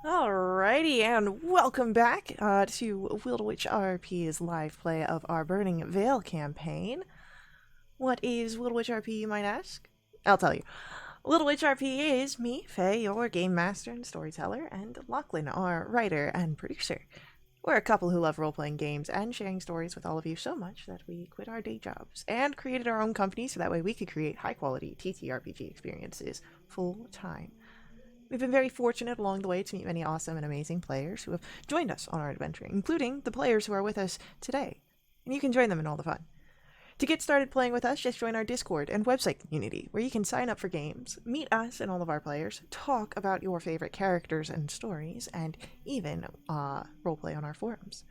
Alrighty, and welcome back to Wildewitch RP's live play of our Burning Veil campaign. What is Wildewitch RP, you might ask? I'll tell you. Wildewitch RP is me, Faye, your game master and storyteller, and Lachlan, our writer and producer. We're a couple who love role-playing games and sharing stories with all of you so much that we quit our day jobs and created our own company so that way we could create high-quality TTRPG experiences full-time. We've been very fortunate along the way to meet many awesome and amazing players who have joined us on our adventure, including the players who are with us today. And you can join them in all the fun. To get started playing with us, just join our Discord and website community, where you can sign up for games, meet us and all of our players, talk about your favorite characters and stories, and even roleplay on our forums.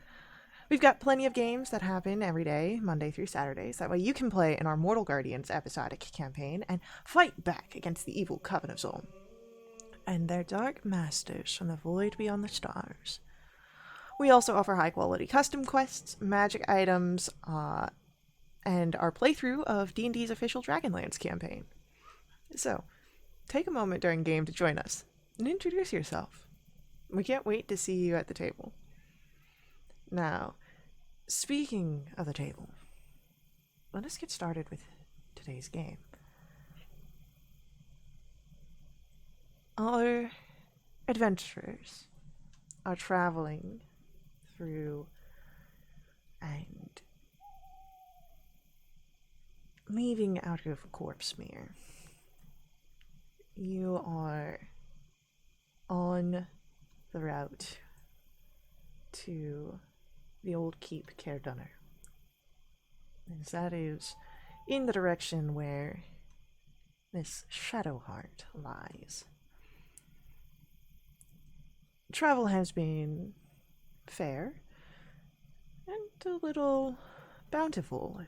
We've got plenty of games that happen every day, Monday through Saturdays. That way you can play in our Mortal Guardians episodic campaign and fight back against the evil Coven of Zolm and their dark masters from the void beyond the stars. We also offer high-quality custom quests, magic items, and our playthrough of D&D's official Dragonlance campaign. So, take a moment during game to join us and introduce yourself. We can't wait to see you at the table. Now, speaking of the table, let us get started with today's game. Our adventurers are traveling through and leaving out of Corpsemere. You are on the route to the old Keep Caredunner. And that is in the direction where this Shadowheart lies. Travel has been fair and a little bountiful,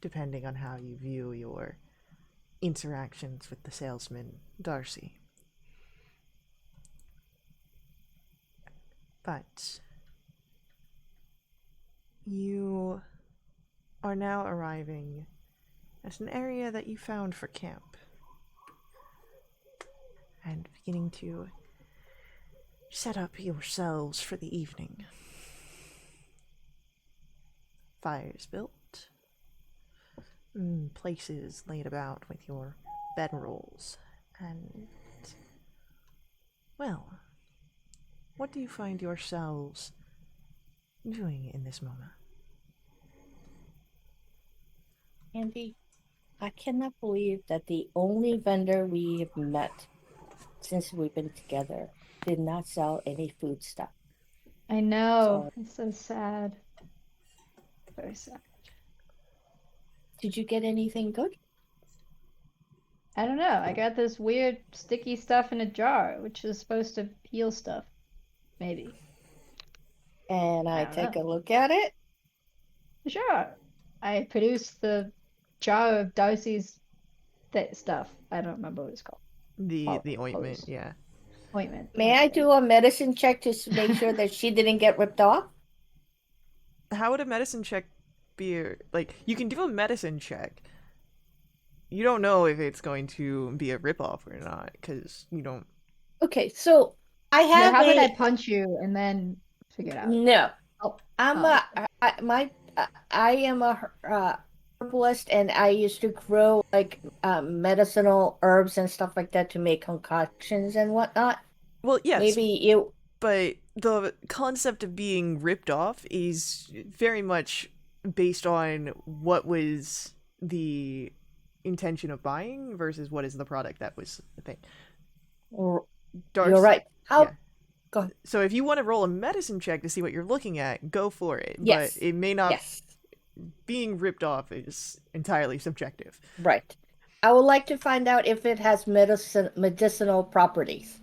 depending on how you view your interactions with the salesman, Darcy. But you are now arriving at an area that you found for camp and beginning to set up yourselves for the evening. Fires built, places laid about with your bedrolls, and, well, what do you find yourselves doing in this moment? Andy, I cannot believe that the only vendor we have met since we've been together did not sell any food stuff. I know. It's so sad. Very sad. Did you get anything good? I don't know. I got this weird sticky stuff in a jar, which is supposed to heal stuff. Maybe. And I don't take know. a look at it. Sure. I produced the jar of Darcy's stuff. I don't remember what it's called. The ointment, yeah. Ointment. May I do a medicine check to make sure that she didn't get ripped off? How would a medicine check be? Like, you can do a medicine check. You don't know if it's going to be a ripoff or not, because you don't. Okay, so I Here, have how about I punch you and then figure it out? No. Oh, I'm oh, I am a herbalist, and I used to grow like medicinal herbs and stuff like that to make concoctions and whatnot. Well, yes, Maybe you. but the concept of being ripped off is very much based on what was the intention of buying versus what is the product that was the thing. Darcy, You're right. How? yeah. Go ahead. So if you want to roll a medicine check to see what you're looking at, go for it. Yes. But it may not. Yes. Being ripped off is entirely subjective. Right. I would like to find out if it has medicinal properties.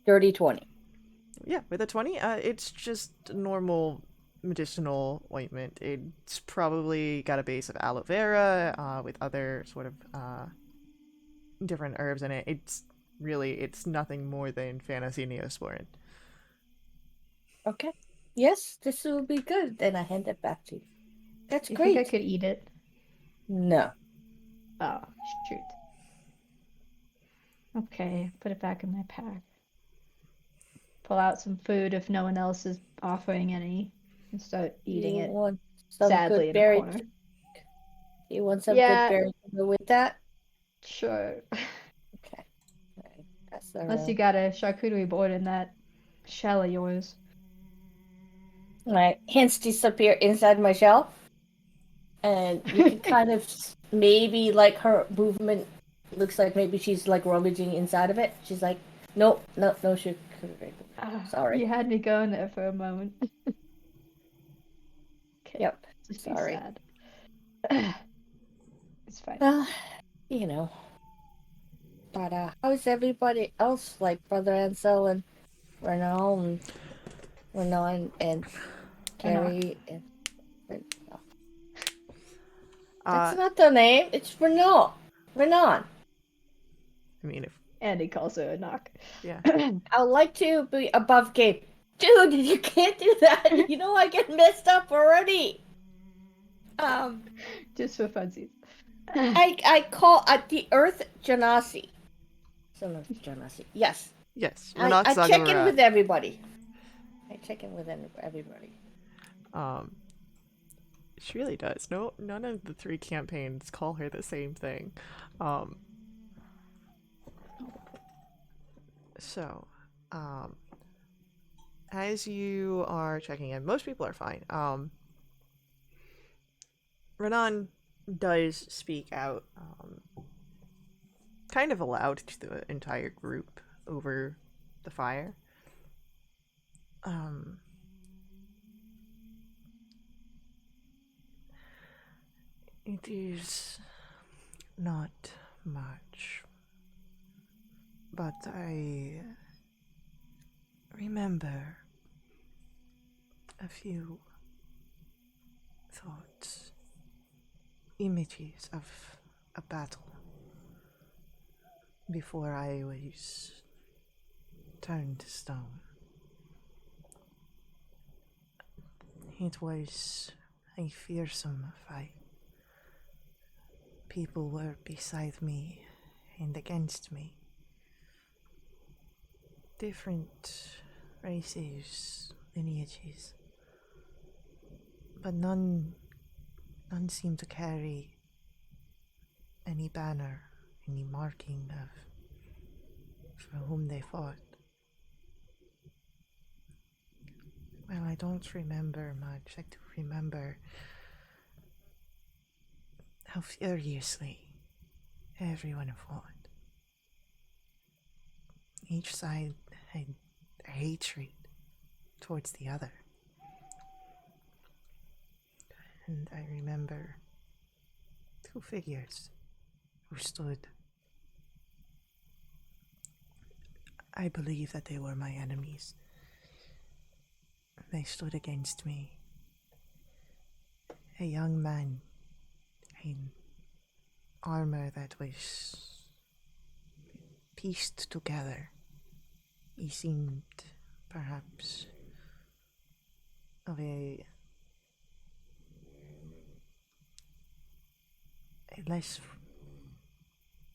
Dirty 20. Yeah, with a 20, it's just normal medicinal ointment. It's probably got a base of aloe vera with other sort of different herbs in it. It's nothing more than fantasy neosporin. Okay. Yes, this will be good. Then I hand it back to you. That's you great. think I could eat it? No. Oh, shoot. Okay, put it back in my pack. Pull out some food if no one else is offering any, and start eating You it want some sadly good in a berries? corner. You want some good Yeah, berries to go with that? sure. Okay. All right. Unless you got a charcuterie board in that shell of yours. All right. Hints disappear inside my shell, and you can kind of maybe like her movement looks like maybe she's like rummaging inside of it. She's like, nope, no, no sugar. Sorry. You had me going there for a moment. Okay, Yep. just be Sorry. sad. It's fine. Well, you know. But how's everybody else, like Brother Ansel and Renan and Enoch. Carrie and no, that's Uh, not the name. It's Renan. Renan. I mean, if And he calls her Enoch. yeah, I would like to be above Gabe. Dude, you can't do that. You know I get messed up already. Um, Just for funsies. I call the Earth Janasi. Son of Janasi. Yes. yes, I Renat check in Zagarat. with everybody. I check in with everybody. Um, she really does. No, none of the three campaigns call her the same thing. Um, so, um, as you are checking in, most people are fine. Renan does speak out, kind of aloud to the entire group over the fire. Um, it is not much, but I remember a few thoughts, images of a battle before I was turned to stone. It was a fearsome fight. People were beside me and against me. Different races, lineages, but none seemed to carry any banner, any marking of for whom they fought. Well, I don't remember much. I do remember how furiously everyone fought. Each side had hatred towards the other. And I remember two figures who stood. I believe that they were my enemies. They stood against me. A young man in armor that was pieced together. He seemed perhaps of a less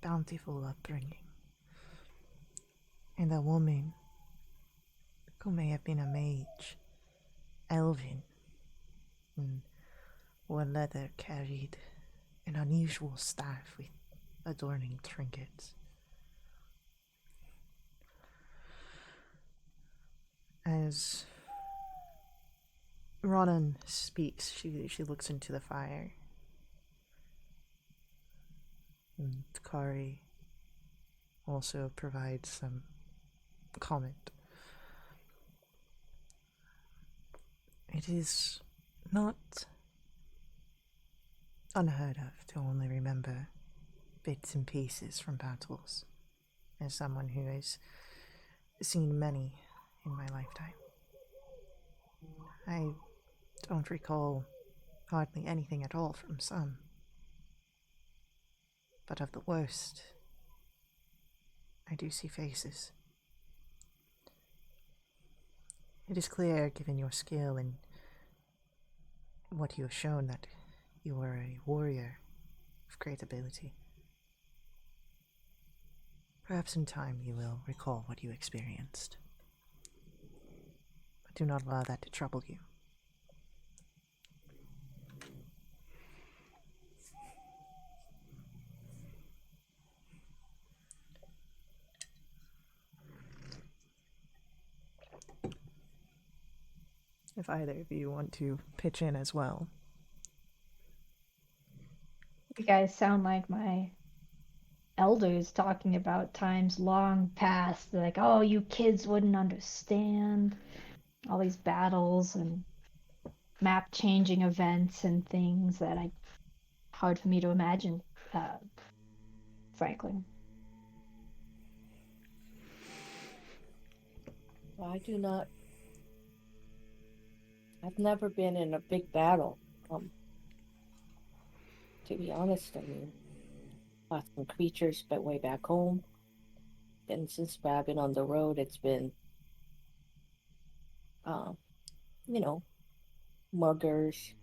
bountiful upbringing. And a woman who may have been a mage, elven, and wore leather, carried an unusual staff with adorning trinkets. As Ronan speaks, she looks into the fire. And Kari also provides some comment. It is not unheard of to only remember bits and pieces from battles, as someone who has seen many in my lifetime. I don't recall hardly anything at all from some, but of the worst, I do see faces. It is clear, given your skill and what you have shown, that you are a warrior of great ability. Perhaps in time you will recall what you experienced. But do not allow that to trouble you. If either of you want to pitch in as well. You guys sound like my elders talking about times long past. They're like, oh, you kids wouldn't understand all these battles and map changing events and things that I hard for me to imagine, frankly. I do not. I've never been in a big battle. To be honest, I mean, lots of creatures, but way back home. And since I've been on the road, it's been, um, you know, muggers,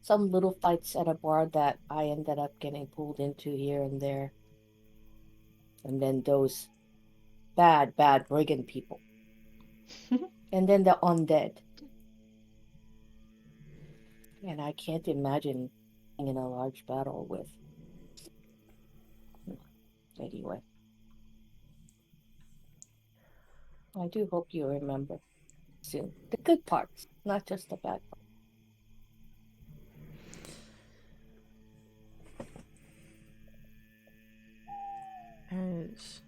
some little fights at a bar that I ended up getting pulled into here and there, and then those bad brigand people, and then the undead. And I can't imagine being in a large battle with. Anyway, I do hope you remember soon the good parts, not just the bad parts. As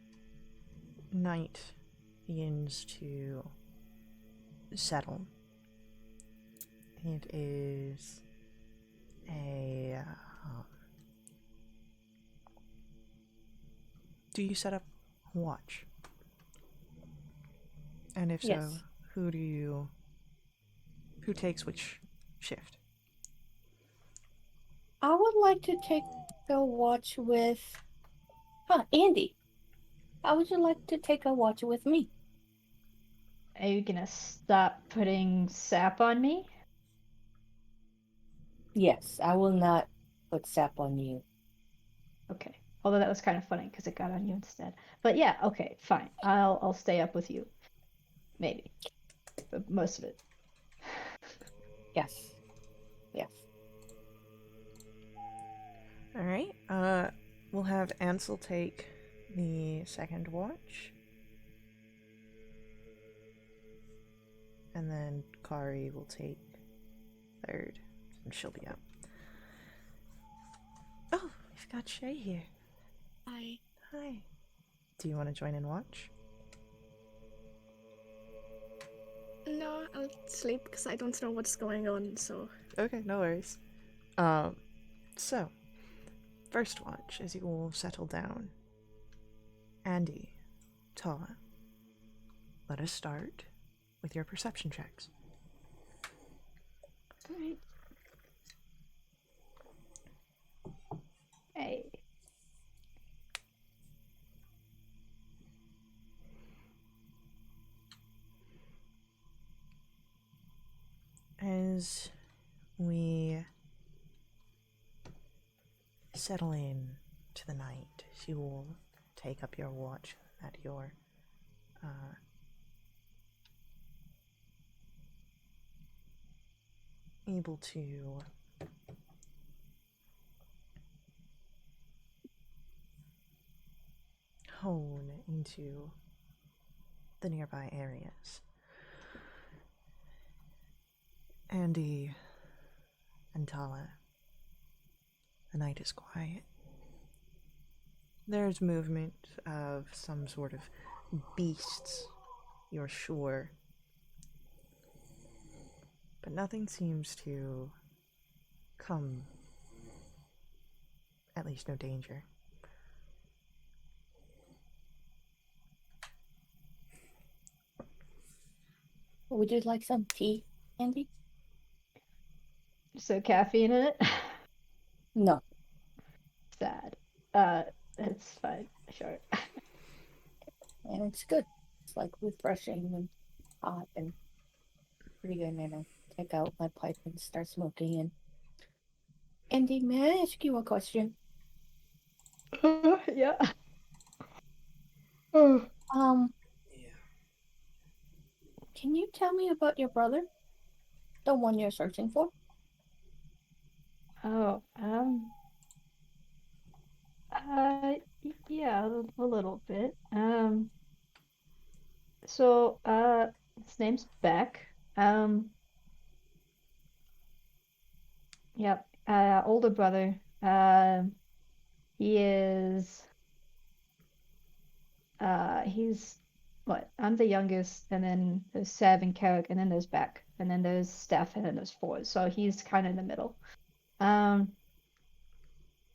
night begins to settle, it is a. Do you set up watch? And if so, Yes. who takes which shift? I would like to take a watch with. Andy. How would you like to take a watch with me? Are you gonna stop putting sap on me? Yes, I will not put sap on you. Okay. Although that was kind of funny because it got on you instead. But yeah, okay, fine. I'll stay up with you. Maybe. But most of it. Yes. Yes. All right. We'll have Ansel take the second watch, and then Kari will take third, and she'll be up. Oh, we've got Shay here. Hi. Hi. Do you want to join in watch? No, I'll sleep because I don't know what's going on, so. Okay, no worries. So, first watch as you all settle down. Andy, Tala, let us start with your perception checks. Alright. Hey. As we settle in to the night, you will take up your watch at your able to hone into the nearby areas. Andy and Tala, the night is quiet. There's movement of some sort of beasts, you're sure, but nothing seems to come, at least no danger. Would you like some tea, Andy? So caffeine in it? No. Sad. It's fine. Sure. And it's good. It's like refreshing and hot and pretty good. And I take out my pipe and start smoking. And Andy, may I ask you a question? Yeah. Um, can you tell me about your brother? The one you're searching for? Oh, yeah, a little bit. So, his name's Beck. Um, yep, older brother. He is, he's, what, I'm the youngest, and then there's Seb and Carrick, and then there's Beck, and then there's Steph, and then there's Ford. So he's kind of in the middle. Um,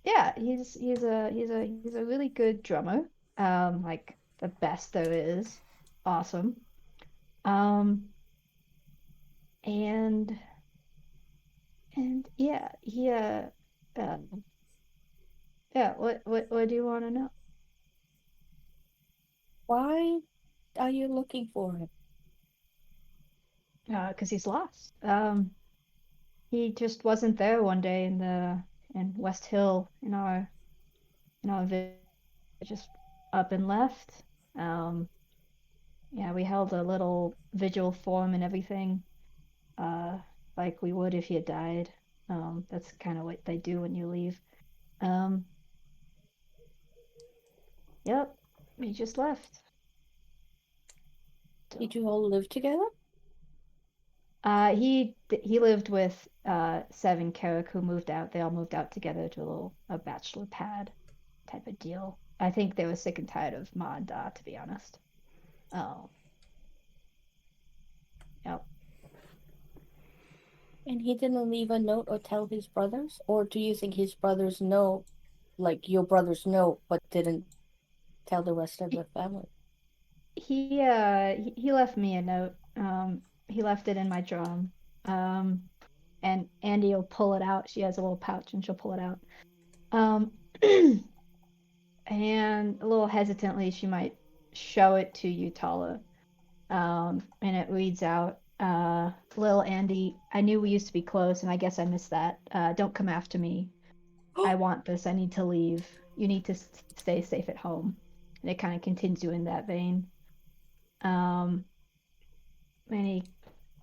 yeah, he's a really good drummer. Like the best there is. Awesome. Um, and yeah, um, yeah. What do you want to know? Why are you looking for him? 'Cause he's lost. He just wasn't there one day in West Hill in our village. Just up and left. Um, yeah, we held a little vigil for him and everything. Uh, like we would if he had died. That's kind of what they do when you leave. Um, yep, he just left. So, Did you all live together? he lived with Seven Carrick who moved out. They all moved out together to a bachelor pad type of deal. I think they were sick and tired of Ma and Da, to be honest. Oh, yep. And he didn't leave a note or tell his brothers? Or do you think his brothers know, like your brothers know, but didn't tell the rest of the family? He left me a note. He left it in my drum. Um, and Andy will pull it out. She has a little pouch and she'll pull it out. Um, and a little hesitantly, she might show it to you, Tala. And it reads out, Lil Andy, I knew we used to be close, and I guess I missed that. Don't come after me. I want this. I need to leave. You need to stay safe at home. And it kind of continues in that vein. Um, and he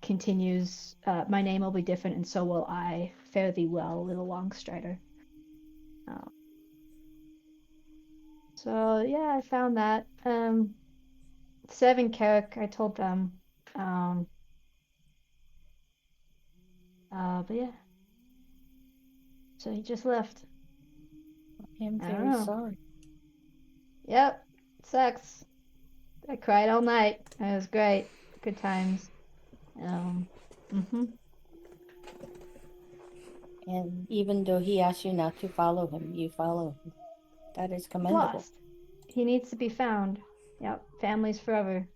continues, my name will be different, and so will I. Fare thee well, little Longstrider. Um, so yeah, I found that. Seven Carrick, I told them. Um, but yeah, so he just left. I am I don't very know. sorry. Yep, sucks. I cried all night. It was great. Good times. Um, mm-hmm. And even though he asked you not to follow him, you follow him. That is He's commendable. lost. He needs to be found. Yep, family's forever.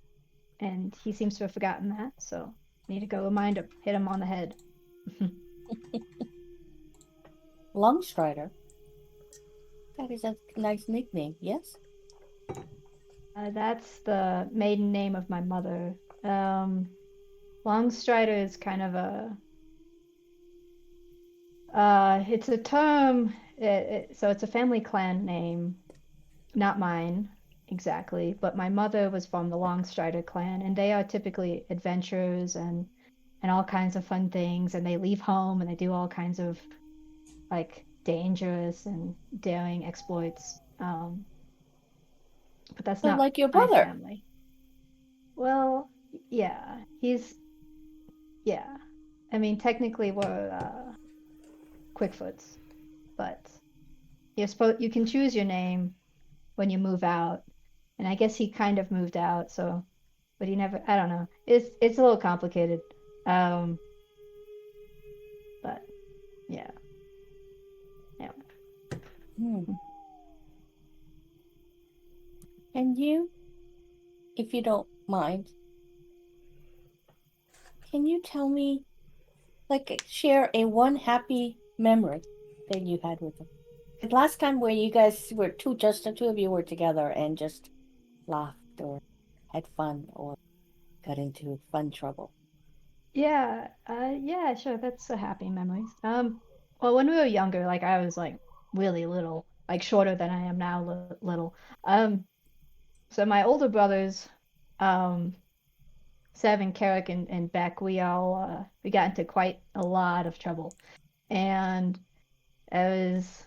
And he seems to have forgotten that, so need to go remind him, hit him on the head. Longstrider? That is a nice nickname, yes? That's the maiden name of my mother. Longstrider is kind of it's a term, so it's a family clan name, not mine exactly, but my mother was from the Longstrider clan, and they are typically adventurers and all kinds of fun things, and they leave home and they do all kinds of like dangerous and daring exploits. But that's So not like your my brother. family. Well, yeah, yeah. I mean, technically we're Quickfoots, but you can choose your name when you move out, and I guess he kind of moved out, so but he never. I don't know. It's a little complicated, um, but yeah, yeah. Hmm. And you, if you don't mind, can you tell me, like, share a one happy memory that you had with him? Like last time where you guys were just the two of you were together and just laughed or had fun or got into fun trouble. Yeah, sure. That's a happy memories. Well, when we were younger, like I was like really little, like shorter than I am now, little. Um, So my older brothers, um, Seven, Carrick, and Beck, we got into quite a lot of trouble, and it was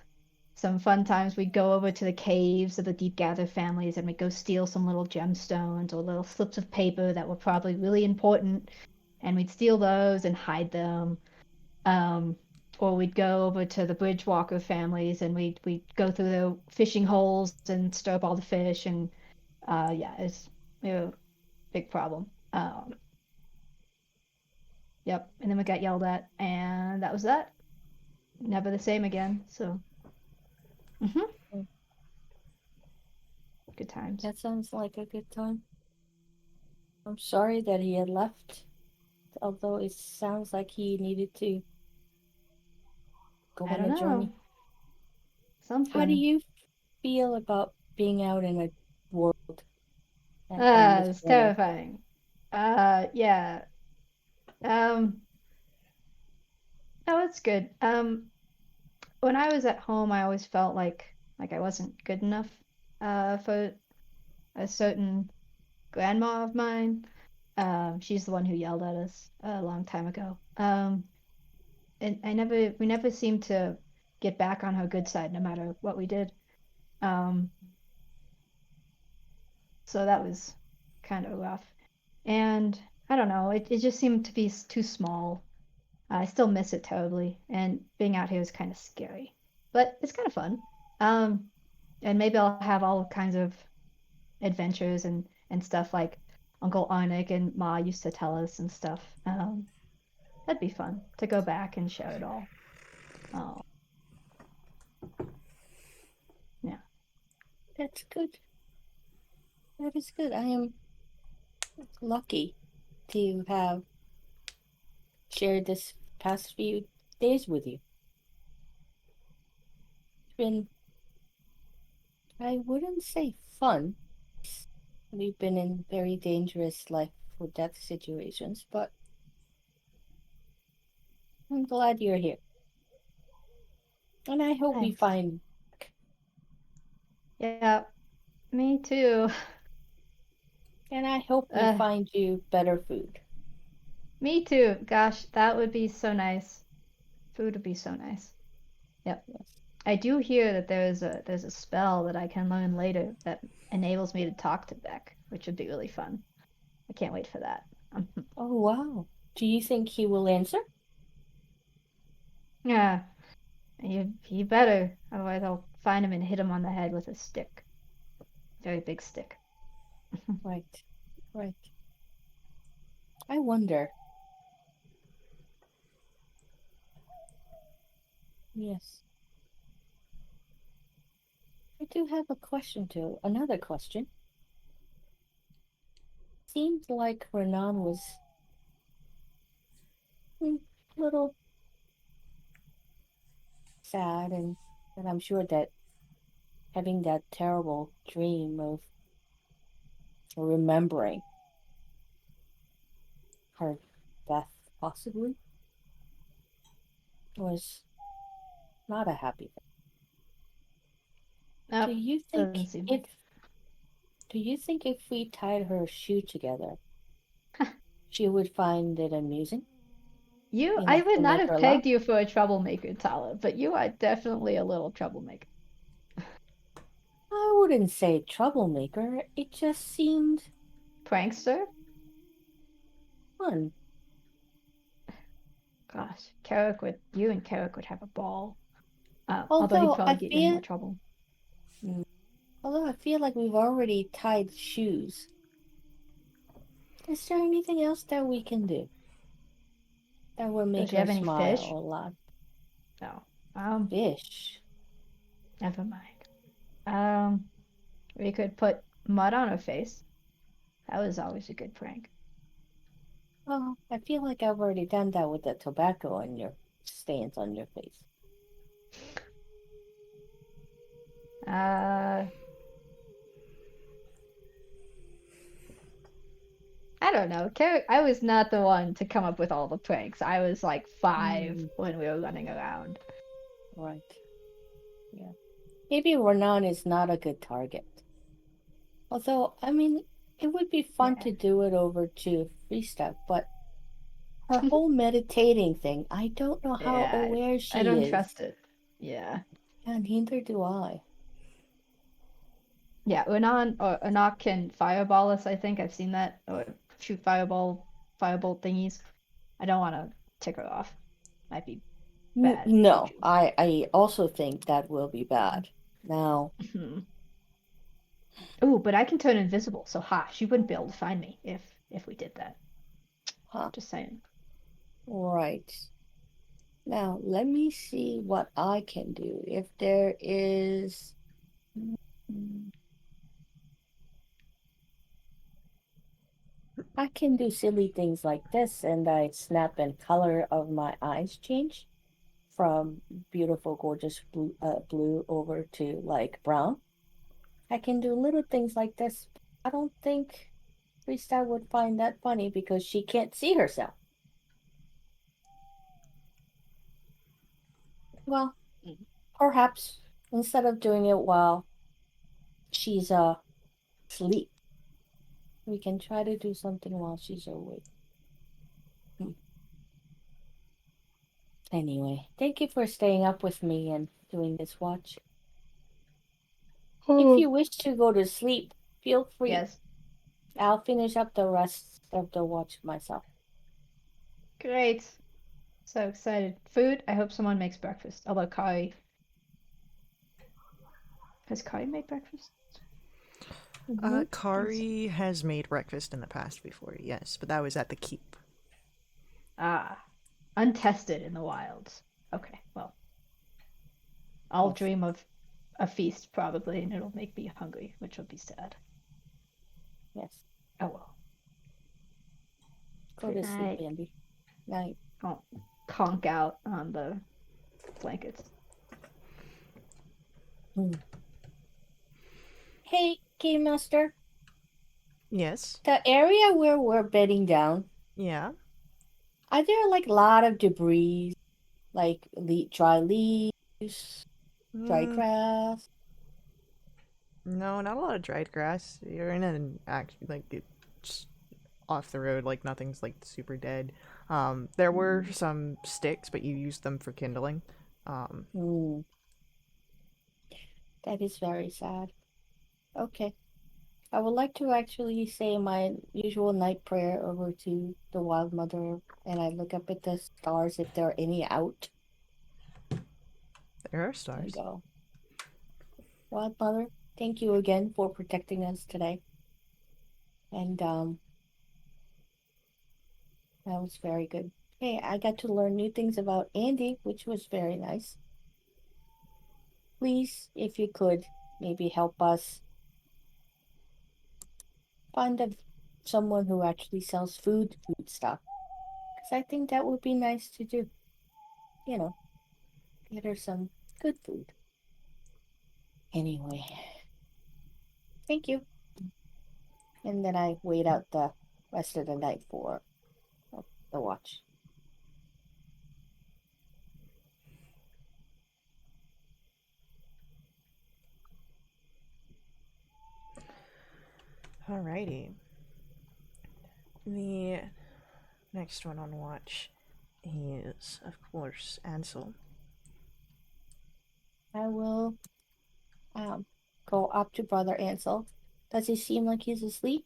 some fun times. We'd go over to the caves of the Deep Gather families, and we'd go steal some little gemstones or little slips of paper that were probably really important, and we'd steal those and hide them. Um, or we'd go over to the Bridgewalker families, and we'd go through the fishing holes and stir up all the fish, and yeah, it's a big problem. Yep, and then we got yelled at, and that was that. Never the same again. So, Mm, good times. that sounds like a good time. I'm sorry that he had left, although it sounds like he needed to go I on don't a know. journey. How do Something. you feel about being out in a world and with It's weather? terrifying. Yeah. Um, no, it's good. When I was at home, I always felt like I wasn't good enough for a certain grandma of mine. She's the one who yelled at us a long time ago. And we never seemed to get back on her good side no matter what we did. Um, so that was kind of rough. And I don't know, it just seemed to be too small. I still miss it terribly, and being out here is kind of scary, but it's kind of fun. Um, and maybe I'll have all kinds of adventures and stuff like Uncle Arnick and Ma used to tell us and stuff. That'd be fun to go back and share it all. Oh, yeah. That's good. That is good. I am lucky to have shared this past few days with you. It's been, I wouldn't say fun. We've been in very dangerous life or death situations, but I'm glad you're here. And I hope we Thanks. find, Yeah, me too. and I hope we Uh, find you better food. Me too. Gosh, that would be so nice. Food would be so nice. Yep. Yes. I do hear that there's a spell that I can learn later that enables me to talk to Beck, which would be really fun. I can't wait for that. Oh, wow. Do you think he will answer? Yeah, you better. Otherwise, I'll find him and hit him on the head with a stick. Very big stick. Right, right. I wonder. Yes. I do have a question too. Another question. Seemed like Renan was a little sad, and I'm sure that having that terrible dream of remembering her death, possibly, was not a happy thing. Do Nope, you doesn't think seem if like. do you think if we tied her shoe together, she would find it amusing I enough would to not make have her laugh? pegged you for a troublemaker, Tala, but you are definitely a little troublemaker. I wouldn't say troublemaker. It just seemed Prankster? fun. Gosh, you and Carrick would have a ball. Although he'd Although probably I get you in more feel, trouble. mm, although I feel like we've already tied shoes. Is there anything else that we can do that will Does make she her have any smile fish? a lot? No. Fish. Never mind. We could put mud on her face. That was always a good prank. Oh, I feel like I've already done that with the tobacco on your stains on your face. Uh, I don't know. I was not the one to come up with all the pranks. I was like 5 Hmm. when we were running around. Right. Yeah. Maybe Renan is not a good target. Although, I mean, it would be fun Yeah. to do it over to Freestyle, but her whole meditating thing, I don't know how Yeah, aware I she don't is. trust it. Yeah. And neither do I. Yeah, Unan can fireball us, I think. I've seen that. Or shoot firebolt thingies. I don't want to tick her off. Might be bad No, juju. I also think that will be bad. Now, Hmm. Ooh, but I can turn invisible, so ha, she wouldn't be able to find me if we did that. huh, Just saying. right. Now, let me see what I can do. If there is. Mm, I can do silly things like this, and I snap and color of my eyes change from beautiful, gorgeous blue over to like brown. I can do little things like this. I don't think Freestyle would find that funny because she can't see herself. Well, Mm. perhaps instead of doing it while she's asleep, we can try to do something while she's awake. Hmm. Anyway, thank you for staying up with me and doing this watch. If you wish to go to sleep, feel free. Yes. I'll finish up the rest of the watch myself. Great. So excited. Food? I hope someone makes breakfast. Although Kai. Has Kai made breakfast? Mm-hmm. Kari has made breakfast in the past before, yes, but that was at the keep. Ah. Untested in the wilds. Okay, well. I'll Yes, dream of a feast probably, and it'll make me hungry, which will be sad. yes. Oh well. Go Good to sleep, night. Andy. Night. I'll conk out on the blankets. Mm. Hey, Game Master. Yes. The area where we're bedding down, Yeah. are there like a lot of debris, like dry leaves, dry Mm, grass? no, not a lot of dried grass. You're in an act like it's off the road, like nothing's like super dead. There were some sticks, but you used them for kindling. Um, Hmm, that is very sad. Okay. I would like to actually say my usual night prayer over to the Wild Mother, and I look up at the stars if there are any out, there are and stars. go, Wild Mother, thank you again for protecting us today. And that was very good. Hey, I got to learn new things about Andy, which was very nice. Please, if you could, maybe help us find someone who actually sells food stuff. Because I think that would be nice to do. You know, get her some good food. Anyway, thank you. And then I wait out the rest of the night for the watch. Alrighty. The next one on watch is, of course, Ansel. I will go up to Brother Ansel. Does he seem like he's asleep?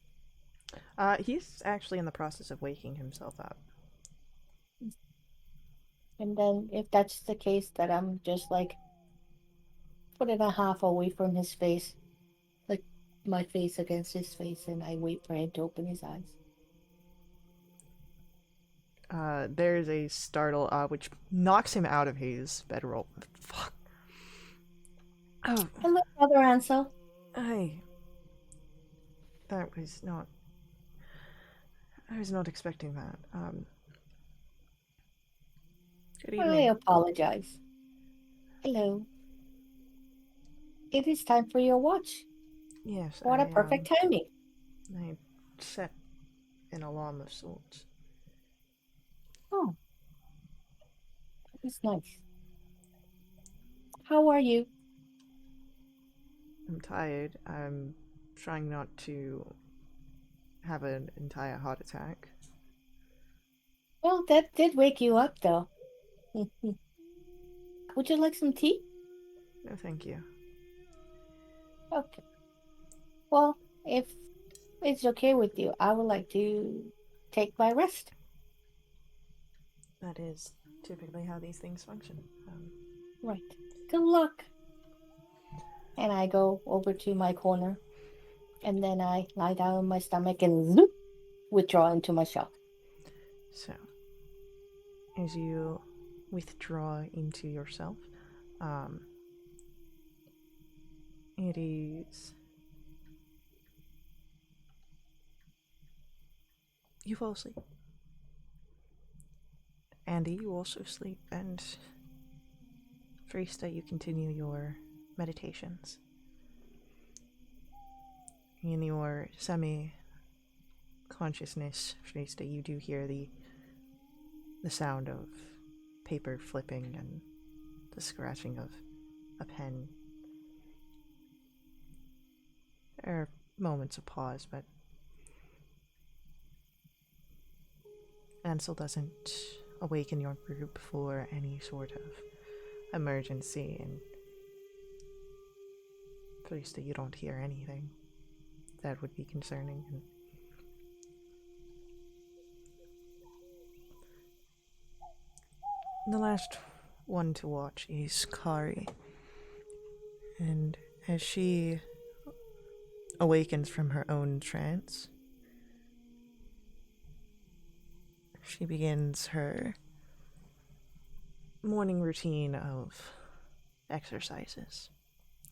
He's actually in the process of waking himself up. And then if that's the case, that I'm just like put it a half away from his face, like my face against his face, and I wait for him to open his eyes. There's a startle, which knocks him out of his bedroll. Fuck. Oh, Hello, Brother Ansel. I. That was not. I was not expecting that. Good I evening. apologize. Hello. It is time for your watch. Yes, What a perfect timing. I set an alarm of sorts. Oh, it's nice. How are you? I'm tired. I'm trying not to have an entire heart attack. Well, that did wake you up, though. Would you like some tea? No, thank you. Okay. Well, if it's okay with you, I would like to take my rest. That is typically how these things function. Right. Good luck. And I go over to my corner, and then I lie down on my stomach and zoop, withdraw into my shell. So, as you withdraw into yourself, it is. You fall asleep. Andy, you also sleep, and Frista, you continue your meditations. In your semi-consciousness, Frista, you do hear the sound of paper flipping and the scratching of a pen. There are moments of pause, but Ansel doesn't awaken your group for any sort of emergency, and Frista, you don't hear anything that would be concerning. The last one to watch is Kari. And as she awakens from her own trance, she begins her morning routine of exercises,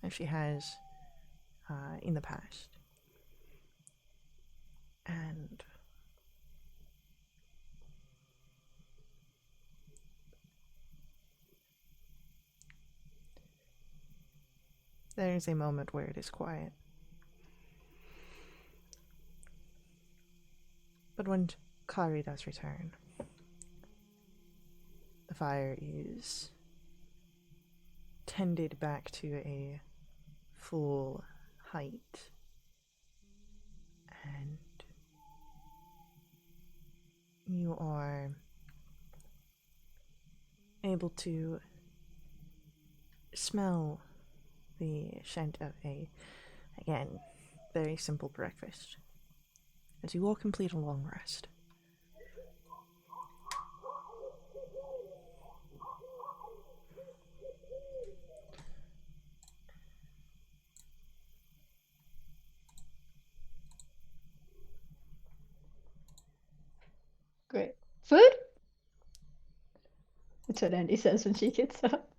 as she has in the past. And there is a moment where it is quiet. But when Kari does return, the fire is tended back to a full height, and you are able to smell the scent of a, again, very simple breakfast as you all complete a long rest. Great. Food? That's what Andy says when she gets up.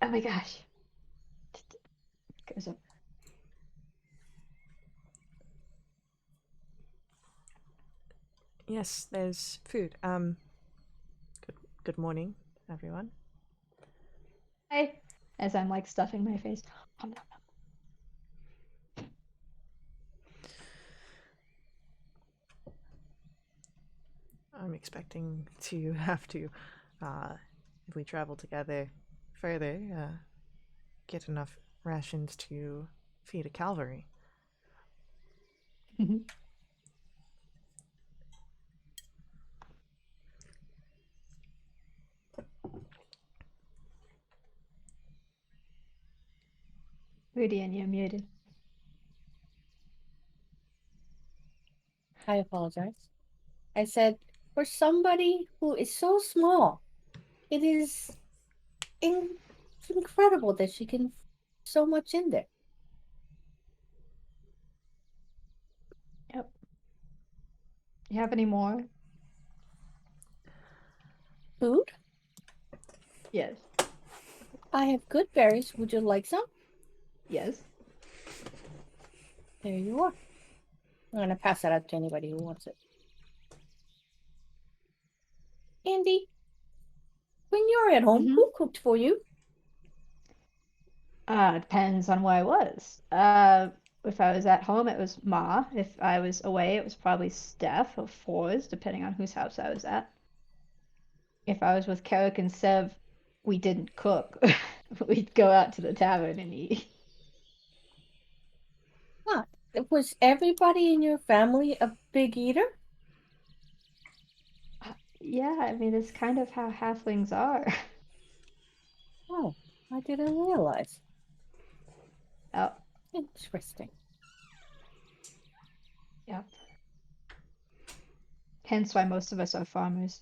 Oh my gosh. Goes up. Yes, there's food. Good morning, everyone. Hi. As I'm like stuffing my face. Nom, nom, nom. I'm expecting to have to, if we travel together further, get enough rations to feed a cavalry. Rudy, and you're muted. I apologize. I said, for somebody who is so small, it is incredible that she can so much in there. Yep. You have any more? Food? Yes. I have good berries. Would you like some? Yes. There you are. I'm going to pass that out to anybody who wants it. Andy, when you're at home, who cooked for you? Depends on where I was. If I was at home, it was Ma. If I was away, it was probably Steph or Fours, depending on whose house I was at. If I was with Carrick and Sev, we didn't cook. We'd go out to the tavern and eat. Huh. Was everybody in your family a big eater? Yeah, I mean, it's kind of how halflings are. Oh, I didn't realize. Oh, Interesting. yep. Hence why most of us are farmers.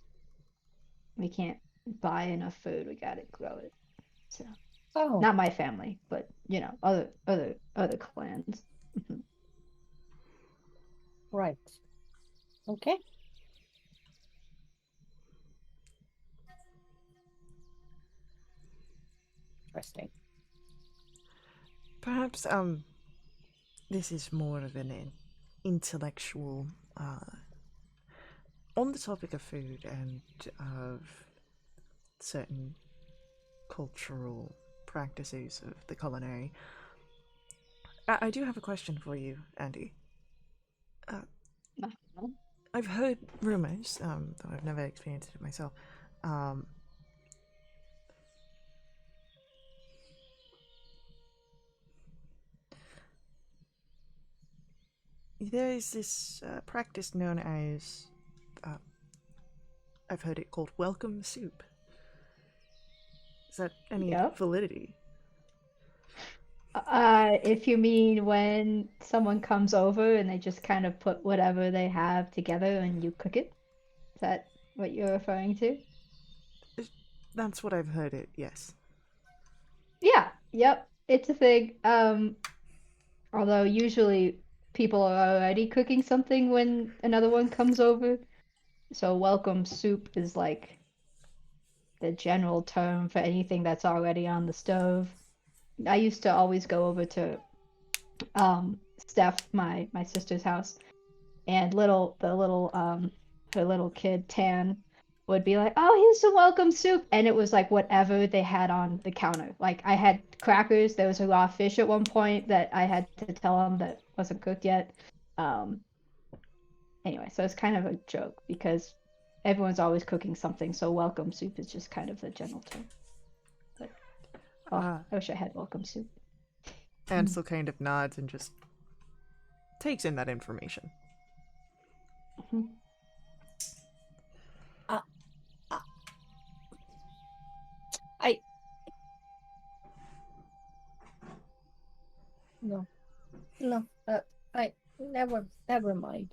We can't buy enough food. We gotta grow it. So, Oh, not my family, but other clans. Mhm. right. Okay. Interesting. Perhaps, this is more of an intellectual, on the topic of food and of certain cultural practices of the culinary. I do have a question for you, Andy. Uh-huh. I've heard rumors, though I've never experienced it myself. Um, there is this practice known as, uh, I've heard it called welcome soup. Is that any Yep. validity? If you mean when someone comes over and they just kind of put whatever they have together and you cook it, is that what you're referring to? That's what I've heard it, yes. Yeah, yep, it's a thing. Although usually people are already cooking something when another one comes over. So welcome soup is like the general term for anything that's already on the stove. I used to always go over to Steph, my sister's house, and her little kid Tan would be like, "Oh, here's some welcome soup," and it was like whatever they had on the counter. Like I had crackers. There was a raw fish at one point that I had to tell them that wasn't cooked yet. Um, anyway, so it's kind of a joke because everyone's always cooking something. So welcome soup is just kind of the general term. But oh, Uh, I wish I had welcome soup. Ansel kind of nods and just takes in that information. Mhm. Uh, uh, I no, no. I never mind.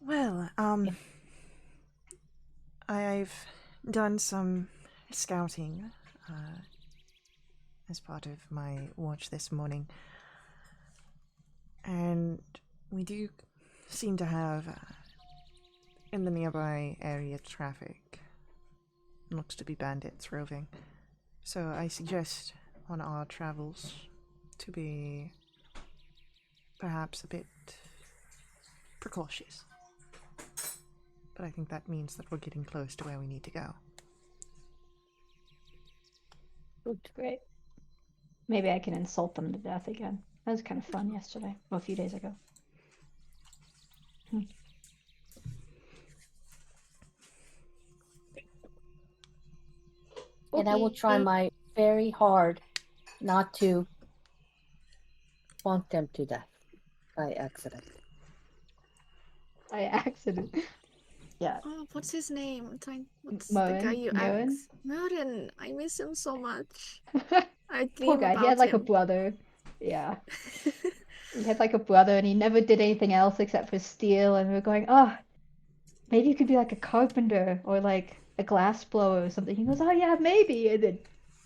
Well, I've done some scouting as part of my watch this morning, and we do seem to have in the nearby area traffic. Looks to be bandits roving. So I suggest on our travels to be perhaps a bit precautious. But I think that means that we're getting close to where we need to go. Great. Maybe I can insult them to death again. That was kind of fun yesterday, well, a few days ago. And I will try my very hard not to want them to death by accident. By accident. Yeah. Oh, what's his name? What's the guy you Moen? asked? Merlin. I miss him so much. I Poor dream guy. He had about like a him. brother. Yeah. He had like a brother and he never did anything else except for steal. And we were going, oh, maybe you could be like a carpenter or like a glass blower or something. He goes, oh, yeah, maybe. And then,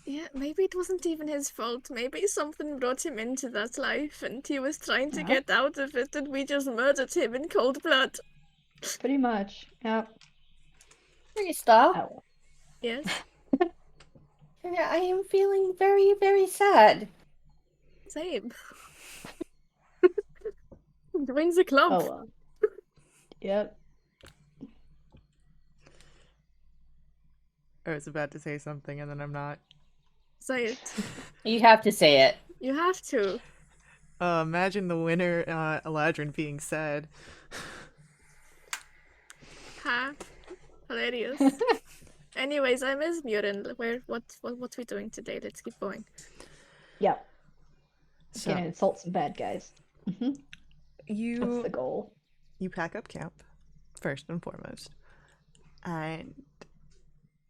Yeah, maybe it wasn't even his fault. Maybe something brought him into that life and he was trying to yeah, get out of it and we just murdered him in cold blood. pretty much. Yeah. Hey, stop. Oh. Yes, Yeah, I am feeling very, very sad. same. Join the club. Oh, well. Yep. I was about to say something and then I'm not. Say it. You have to say it. You have to. Imagine the winner, Eladrin, being sad. Ha. Hilarious. Anyways, I miss Murin. What we doing today? Let's keep going. Yep. So Gonna insult some bad guys. That's you the goal. you pack up camp first and foremost, and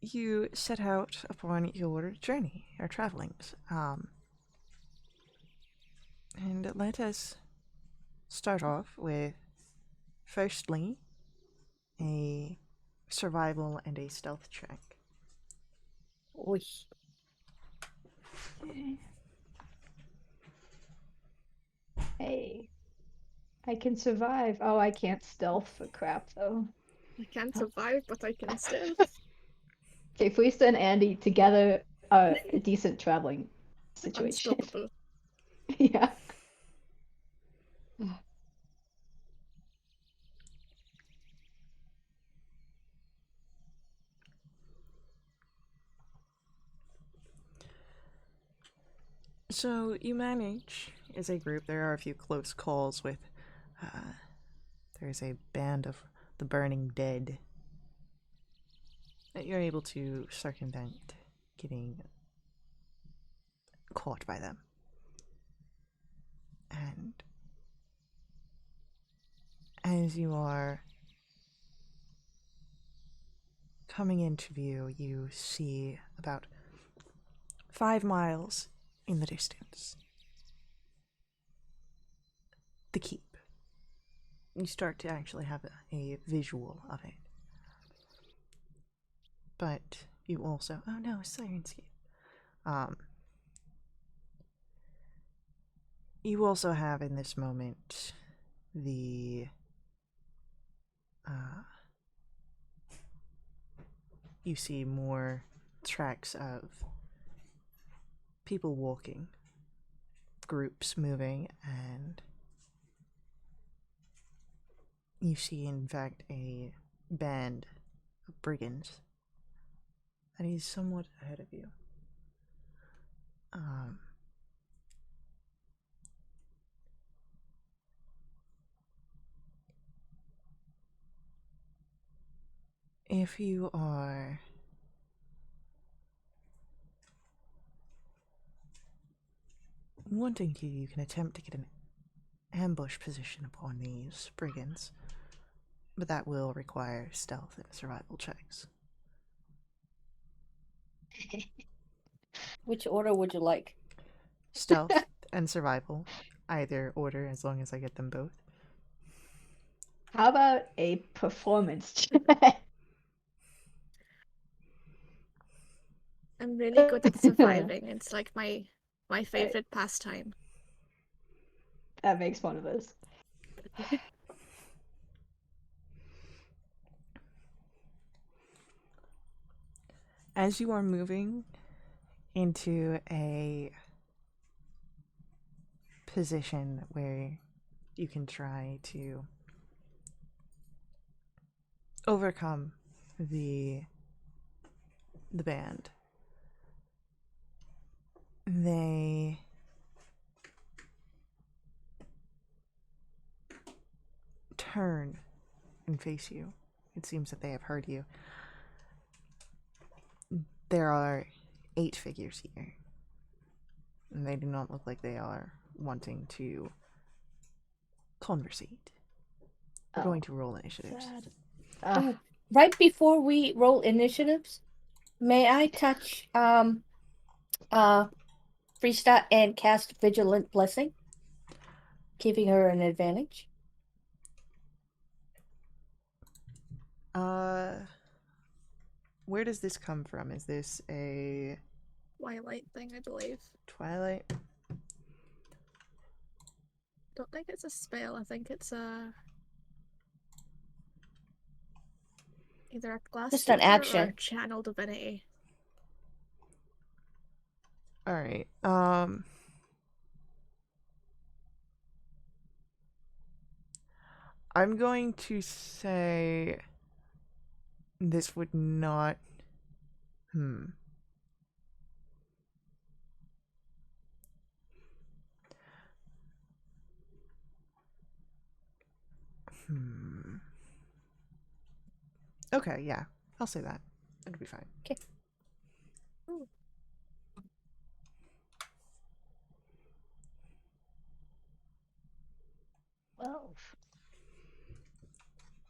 you set out upon your journey, your travelings. And let us start off with, firstly, a survival and a stealth check. Oy. Okay. Hey, I can survive. Oh, I can't stealth for crap though. I can't survive, but I can still. Okay, Felista and Andy together are a decent traveling situation. Unstoppable. Yeah. So you manage, as a group, there are a few close calls with, there's a band of the Burning Dead that you're able to circumvent getting caught by them. And as you are coming into view, you see about 5 miles in the distance the keep. You start to actually have a visual of it. But you also, oh no, Sirenscape. You also have in this moment the you see more tracks of people walking, groups moving, and you see in fact a band of brigands that is somewhat ahead of you. If you are wanting to, you can attempt to get an ambush position upon these brigands, but that will require stealth and survival checks. Which order would you like? Stealth and survival, either order, as long as I get them both. How about a performance check? I'm really good at surviving. It's like my favorite pastime. That makes one of us. As you are moving into a position where you can try to overcome the band, they turn and face you. It seems that they have heard you. There are 8 figures here, and they do not look like they are wanting to conversate. We're going to roll initiatives. Sad. Oh, right before we roll initiatives, may I touch Freesta and cast Vigilant Blessing, giving her an advantage? Where does this come from? Is this a Twilight thing, I believe. Twilight? Don't think it's a spell. I think it's either a glass Just an speaker or action. a channel divinity. Alright, I'm going to say this would not... Okay, yeah, I'll say that. It'll be fine. Okay. Ooh. Well,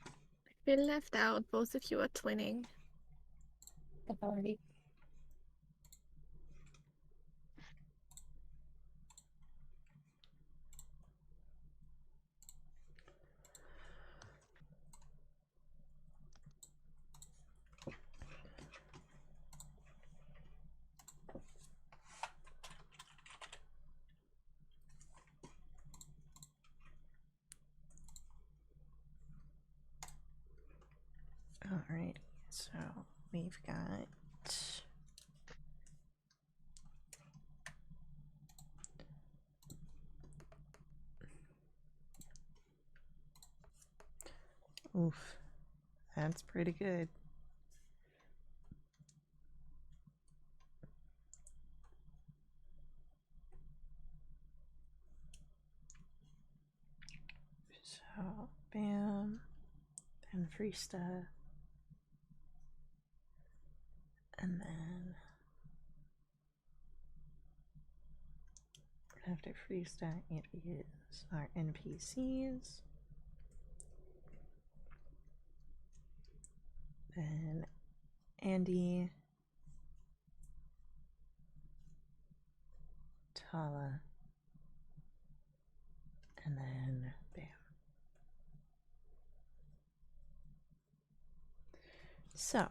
I feel left out. Both of you are twinning. Alrighty. Alright, so we've got oof. That's pretty good. So bam. And Freesta. And then after Freesta, it is our NPCs. Then Andy, Tala, and then bam. So,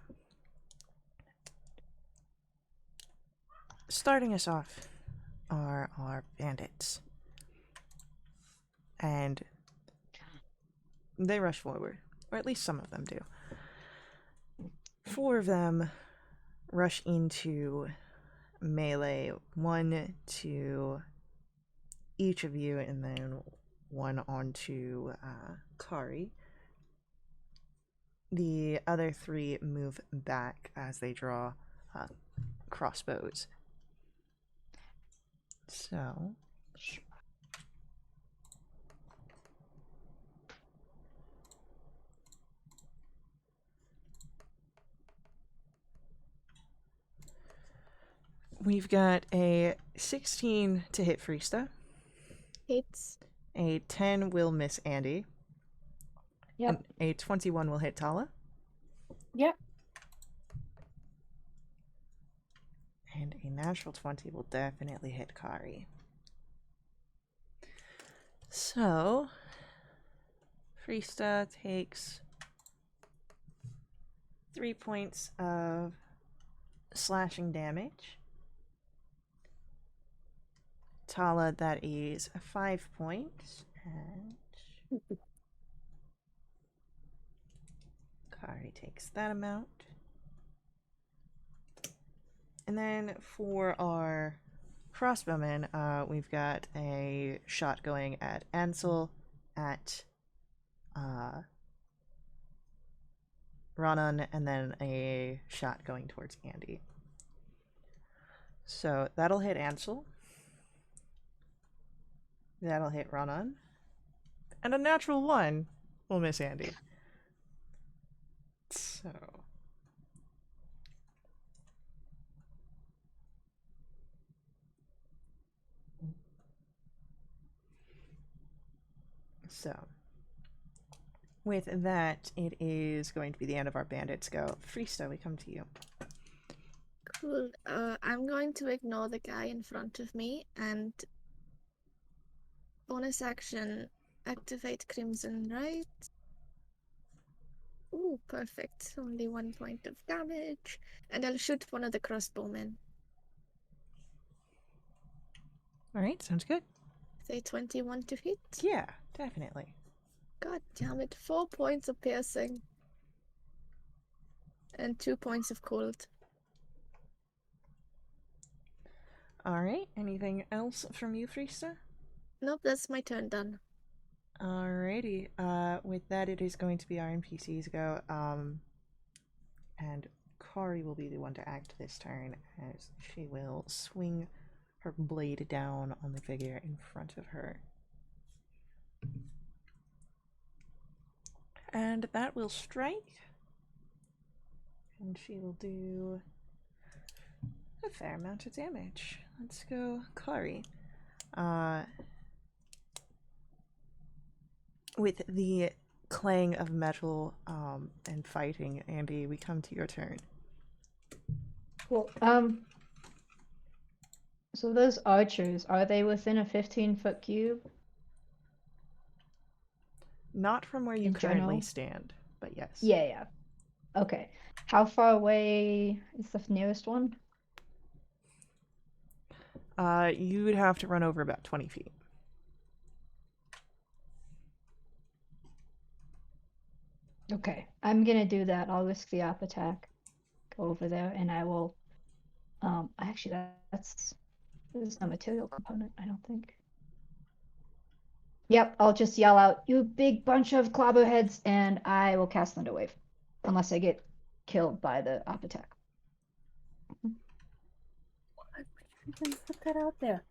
starting us off are our bandits. And they rush forward, or at least some of them do. 4 of them rush into melee, 1 to each of you, and then 1 onto Kari. The other 3 move back as they draw crossbows. So, we've got a 16 to hit Freesta. Hits. A 10 will miss Andy. yep. And a 21 will hit Tala. Yep. And a natural 20 will definitely hit Kari. So, Freesta takes 3 points of slashing damage. Tala, that is 5 points. And Kari takes that amount. And then for our crossbowmen, we've got a shot going at Ansel, at Ronan, and then a shot going towards Andy. So that'll hit Ansel. That'll hit Ronan. And a natural 1 will miss Andy. So... So, with that, it is going to be the end of our bandits go. Freesta, we come to you. Cool. I'm going to ignore the guy in front of me and bonus action activate Crimson Right. Ooh, perfect. Only 1 point of damage. And I'll shoot one of the crossbowmen. Alright, sounds good. Say 21 to hit. Yeah, definitely. God damn it. 4 points of piercing. And 2 points of cold. Alright, anything else from you, Freesta? Nope, that's my turn done. Alrighty, with that, it is going to be our NPCs go, and Kari will be the one to act this turn, as she will swing her blade down on the figure in front of her. And that will strike. And she will do a fair amount of damage. Let's go Kari. With the clang of metal and fighting, Andy, we come to your turn. Cool. So those archers, are they within a 15-foot cube? Not from where you In currently general? stand, but yes. Yeah. Okay. How far away is the nearest one? You would have to run over about 20 feet. Okay. I'm gonna do that. I'll risk the op attack. Go over there, and I will. Actually, there's no material component, I don't think. Yep, I'll just yell out, "You big bunch of clobberheads," and I will cast Thunder Wave, unless I get killed by the op attack. What? You can put that out there.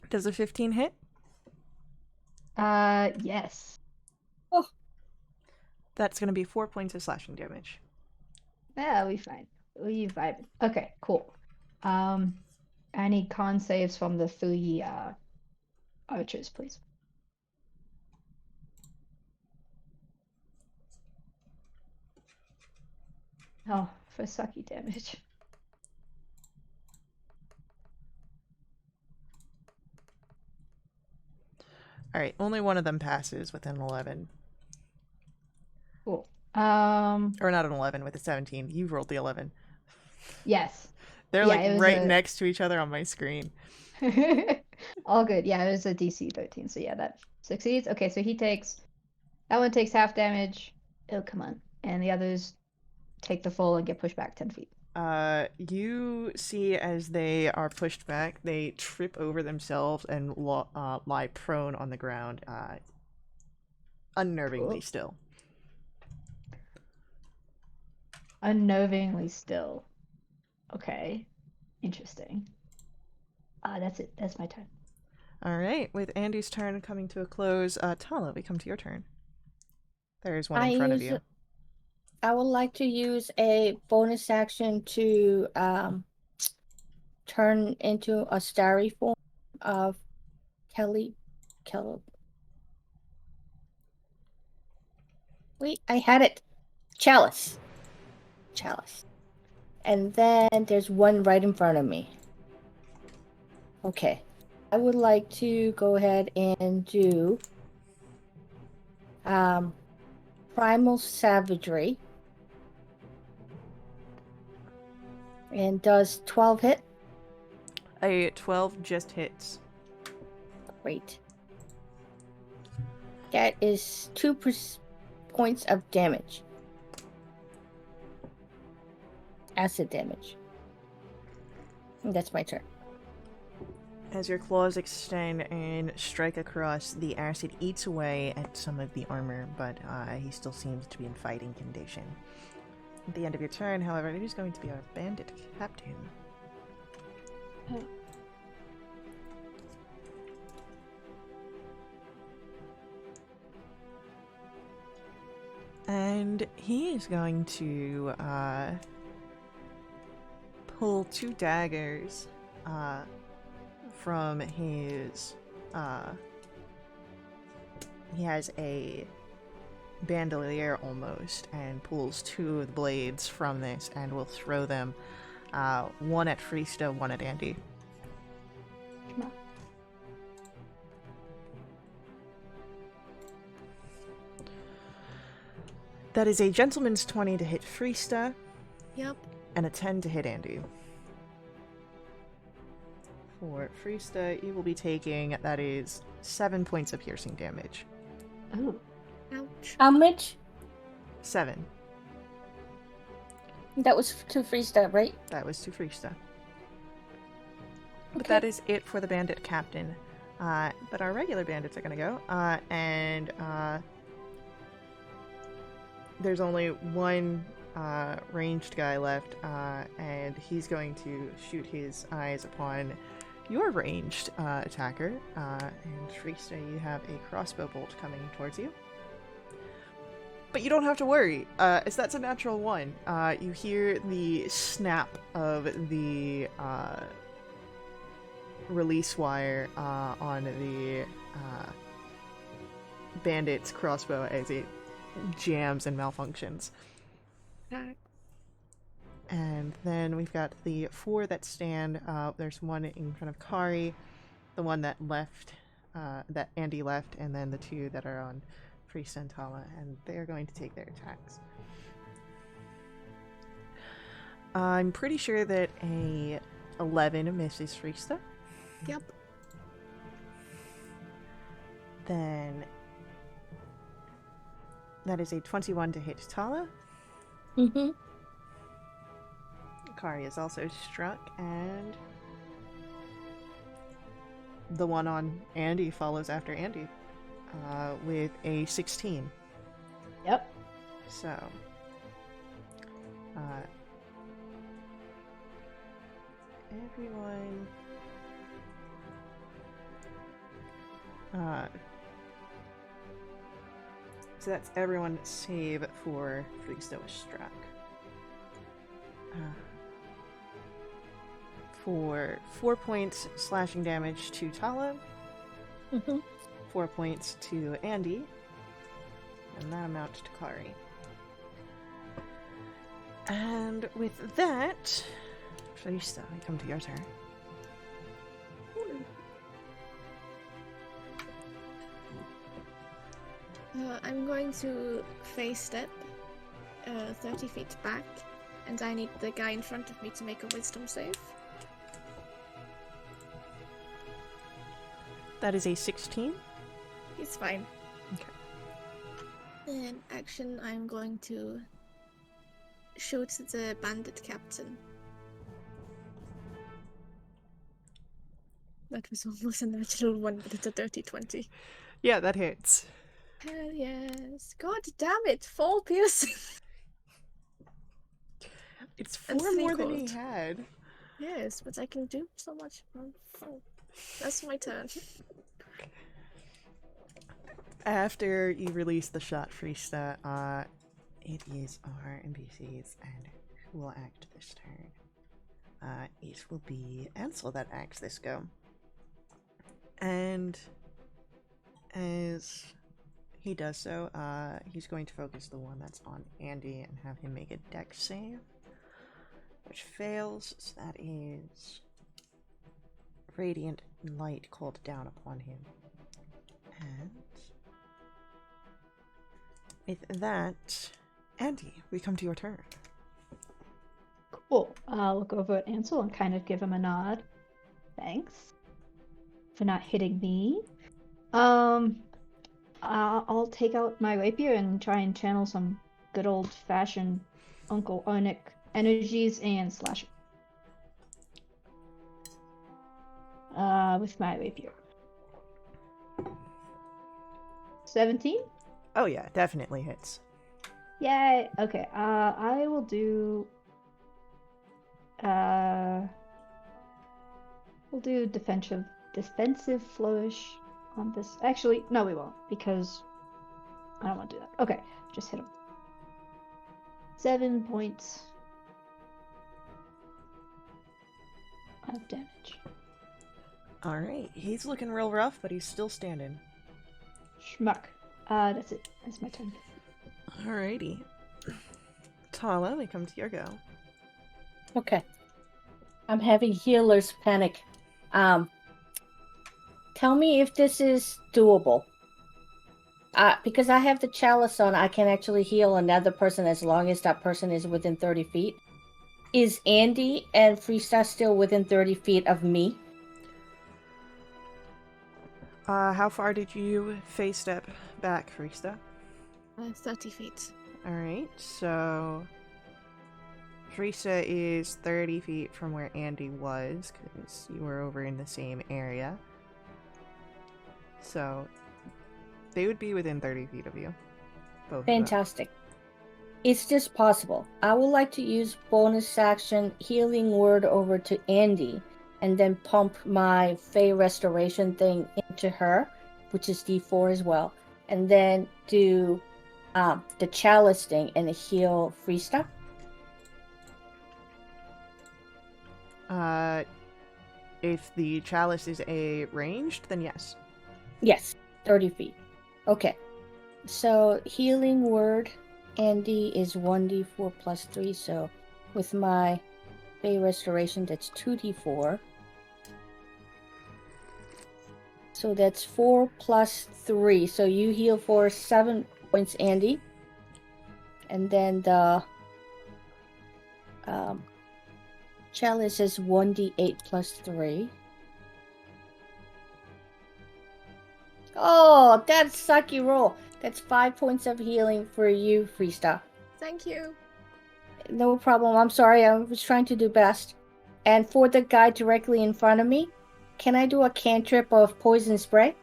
Does a 15 hit? Yes. Oh, That's going to be 4 points of slashing damage. Yeah, we fine. We vibe. Okay, cool. I need con saves from the 3 archers, please. Oh, for sucky damage. Alright, only one of them passes with an 11. Cool. Or not an 11, with a 17. You rolled the 11. Yes. They're Yeah, like it was right a- next to each other on my screen. All good. Yeah, it was a DC 13, so yeah, that succeeds. Okay, so that one takes half damage. Oh, come on. And the others take the full and get pushed back 10 feet. You see as they are pushed back, they trip over themselves and lie prone on the ground, unnervingly Cool. still. Unnervingly still. Okay. Interesting. That's it. That's my turn. Alright, with Andy's turn coming to a close, Tala, we come to your turn. There's one in front of you. I would like to use a bonus action to turn into a starry form of Kelly. Wait, I had it. Chalice. And then there's one right in front of me. Okay. I would like to go ahead and do Primal Savagery. And does 12 hit? A 12 just hits. Great. That is 2 points of damage. Acid damage. And that's my turn. As your claws extend and strike across, the acid eats away at some of the armor, but he still seems to be in fighting condition. At the end of your turn, however, it is going to be our bandit captain. And he is going to pull 2 daggers from his he has a bandolier almost, and pulls 2 of the blades from this and will throw them, one at Freesta, one at Andy. Come on. That is a gentleman's 20 to hit Freesta, Yep. and a 10 to hit Andy. For Freesta, you will be taking, that is 7 points of piercing damage. Oh. Ouch. How much? 7. That was to freestyle, right? That was to Freesta. But Okay. that is it for the bandit captain. But our regular bandits are going to go. And there's only one ranged guy left. And he's going to shoot his eyes upon your ranged attacker. And Freesta, you have a crossbow bolt coming towards you. But you don't have to worry, as that's a natural one. You hear the snap of the release wire on the bandit's crossbow as it jams and malfunctions. And then we've got the 4 that stand. There's one in front of Kari, the one that left, that Andy left, and then the 2 that are on Priest and Tala, and they're going to take their attacks. I'm pretty sure that a 11 misses Frista. Yep. Then that is a 21 to hit Tala. Mm-hmm. Kari is also struck, and the one on Andy follows after Andy with a 16. Yep. So, everyone. So that's everyone save for Frista was struck. For 4 points slashing damage to Tala, Mm-hmm. 4 points to Andy, and that amount to Kari. And with that, Frista, I come to your turn. I'm going to face step 30 feet back, and I need the guy in front of me to make a wisdom save. That is a 16. It's fine. Okay. In action, I'm going to shoot the bandit captain. That was almost a natural one, but it's a dirty 20. Yeah, that hits. Hell yes. God damn it, 4 piercing. It's 4 And 3 more than he cold. had. Yes, but I can do so much more. Oh, that's my turn. After you release the shot, Frista, it is our NPCs, and who will act this turn? It will be Ansel that acts this go. And as he does so, he's going to focus the one that's on Andy and have him make a dex save, which fails, so that is radiant light called down upon him. And with that, Andy, we come to your turn. Cool. I'll look over at Ansel and kind of give him a nod. Thanks for not hitting me. I'll take out my rapier and try and channel some good old-fashioned Uncle Arnick energies and slash it. With my rapier. 17? Oh yeah, definitely hits. Yay! Okay, I will do... we'll do defensive flourish on this. Actually, no we won't, because I don't want to do that. Okay, just hit him. 7 points of damage. Alright, he's looking real rough, but he's still standing. Schmuck. That's it. That's my turn. Alrighty. Tala, we come to your go. Okay. I'm having healer's panic. Tell me if this is doable. Because I have the chalice on, I can actually heal another person as long as that person is within 30 feet. Is Andy and Frista still within 30 feet of me? How far did you face step back, Frista? 30 feet. Alright, so Frista is 30 feet from where Andy was, because you were over in the same area. So they would be within 30 feet of you. Both of them. Fantastic. Is this possible? I would like to use bonus action healing word over to Andy and then pump my Fey restoration thing into her, which is D4 as well, and then do the chalice thing and heal Freesta? If the chalice is a ranged, then yes. Yes, 30 feet. Okay. So healing word, Andy, is 1d4 plus 3. So with my Fey Restoration, that's 2d4. So that's 4 plus 3. So you heal for 7 points, Andy. And then the chalice is 1d8 plus 3. Oh, that's sucky roll. That's 5 points of healing for you, Freesta. Thank you. No problem. I'm sorry. I was trying to do best. And for the guy directly in front of me, can I do a cantrip of poison spray?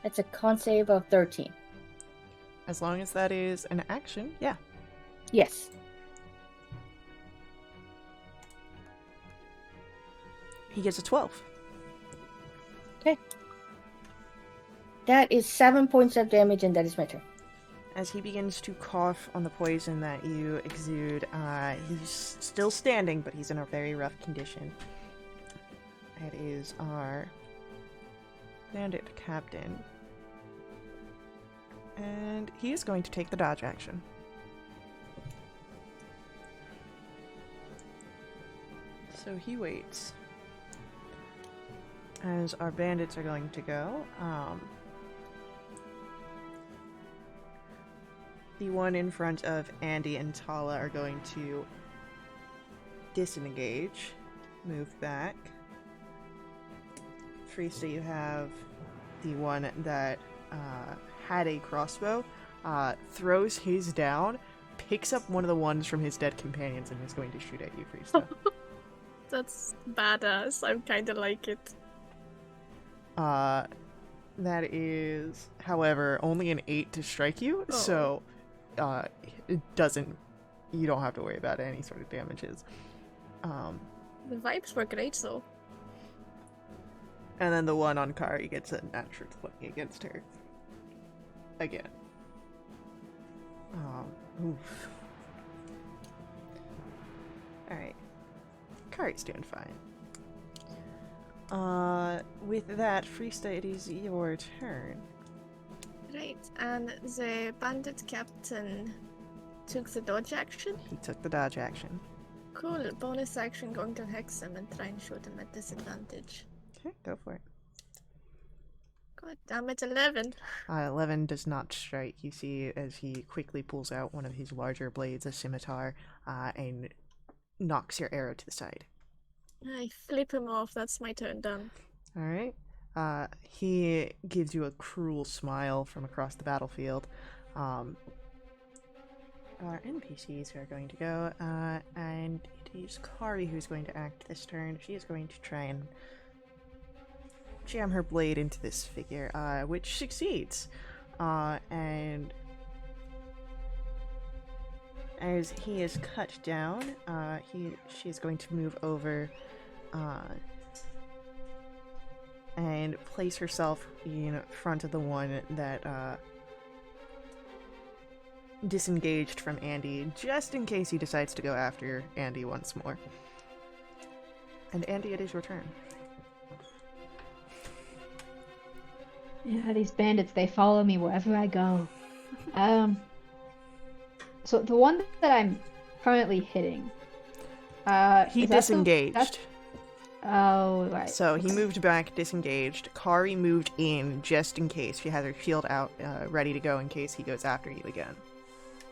That's a con save of 13. As long as that is an action, yeah. Yes. He gets a 12. Okay. That is 7 points of damage, and that is my turn. As he begins to cough on the poison that you exude, he's still standing, but he's in a very rough condition. It is our bandit captain. And he is going to take the dodge action. So he waits. As our bandits are going to go, the one in front of Andy and Tala are going to disengage, move back. Freesta, you have the one that had a crossbow, throws his down, picks up one of the ones from his dead companions, and is going to shoot at you, Freesta. That's badass. I kinda like it. That is, however, only an 8 to strike you, Oh. so it doesn't, you don't have to worry about any sort of damages. The vibes were great though. And then the one on Kari gets a natural 20 against her. Again. Oof. Alright. Kari's doing fine. With that, Freesta, it is your turn. Right, and the bandit captain took the dodge action. He took the dodge action. Cool, bonus action going to hex him and try and shoot him at disadvantage. Okay, go for it. God damn it, 11. 11 does not strike. You see as he quickly pulls out one of his larger blades, a scimitar, and knocks your arrow to the side. I flip him off, that's my turn done. Alright. He gives you a cruel smile from across the battlefield. Our NPCs are going to go, and it is Kari who's going to act this turn. She is going to try and jam her blade into this figure, which succeeds. And as he is cut down, she is going to move over and place herself in front of the one that disengaged from Andy, just in case he decides to go after Andy once more. And Andy, it is your turn. Yeah, these bandits, they follow me wherever I go. So the one that I'm currently hitting, He is that the- disengaged. that's- Oh, right. So he moved back, disengaged. Kari moved in just in case. She has her shield out, ready to go in case he goes after you again.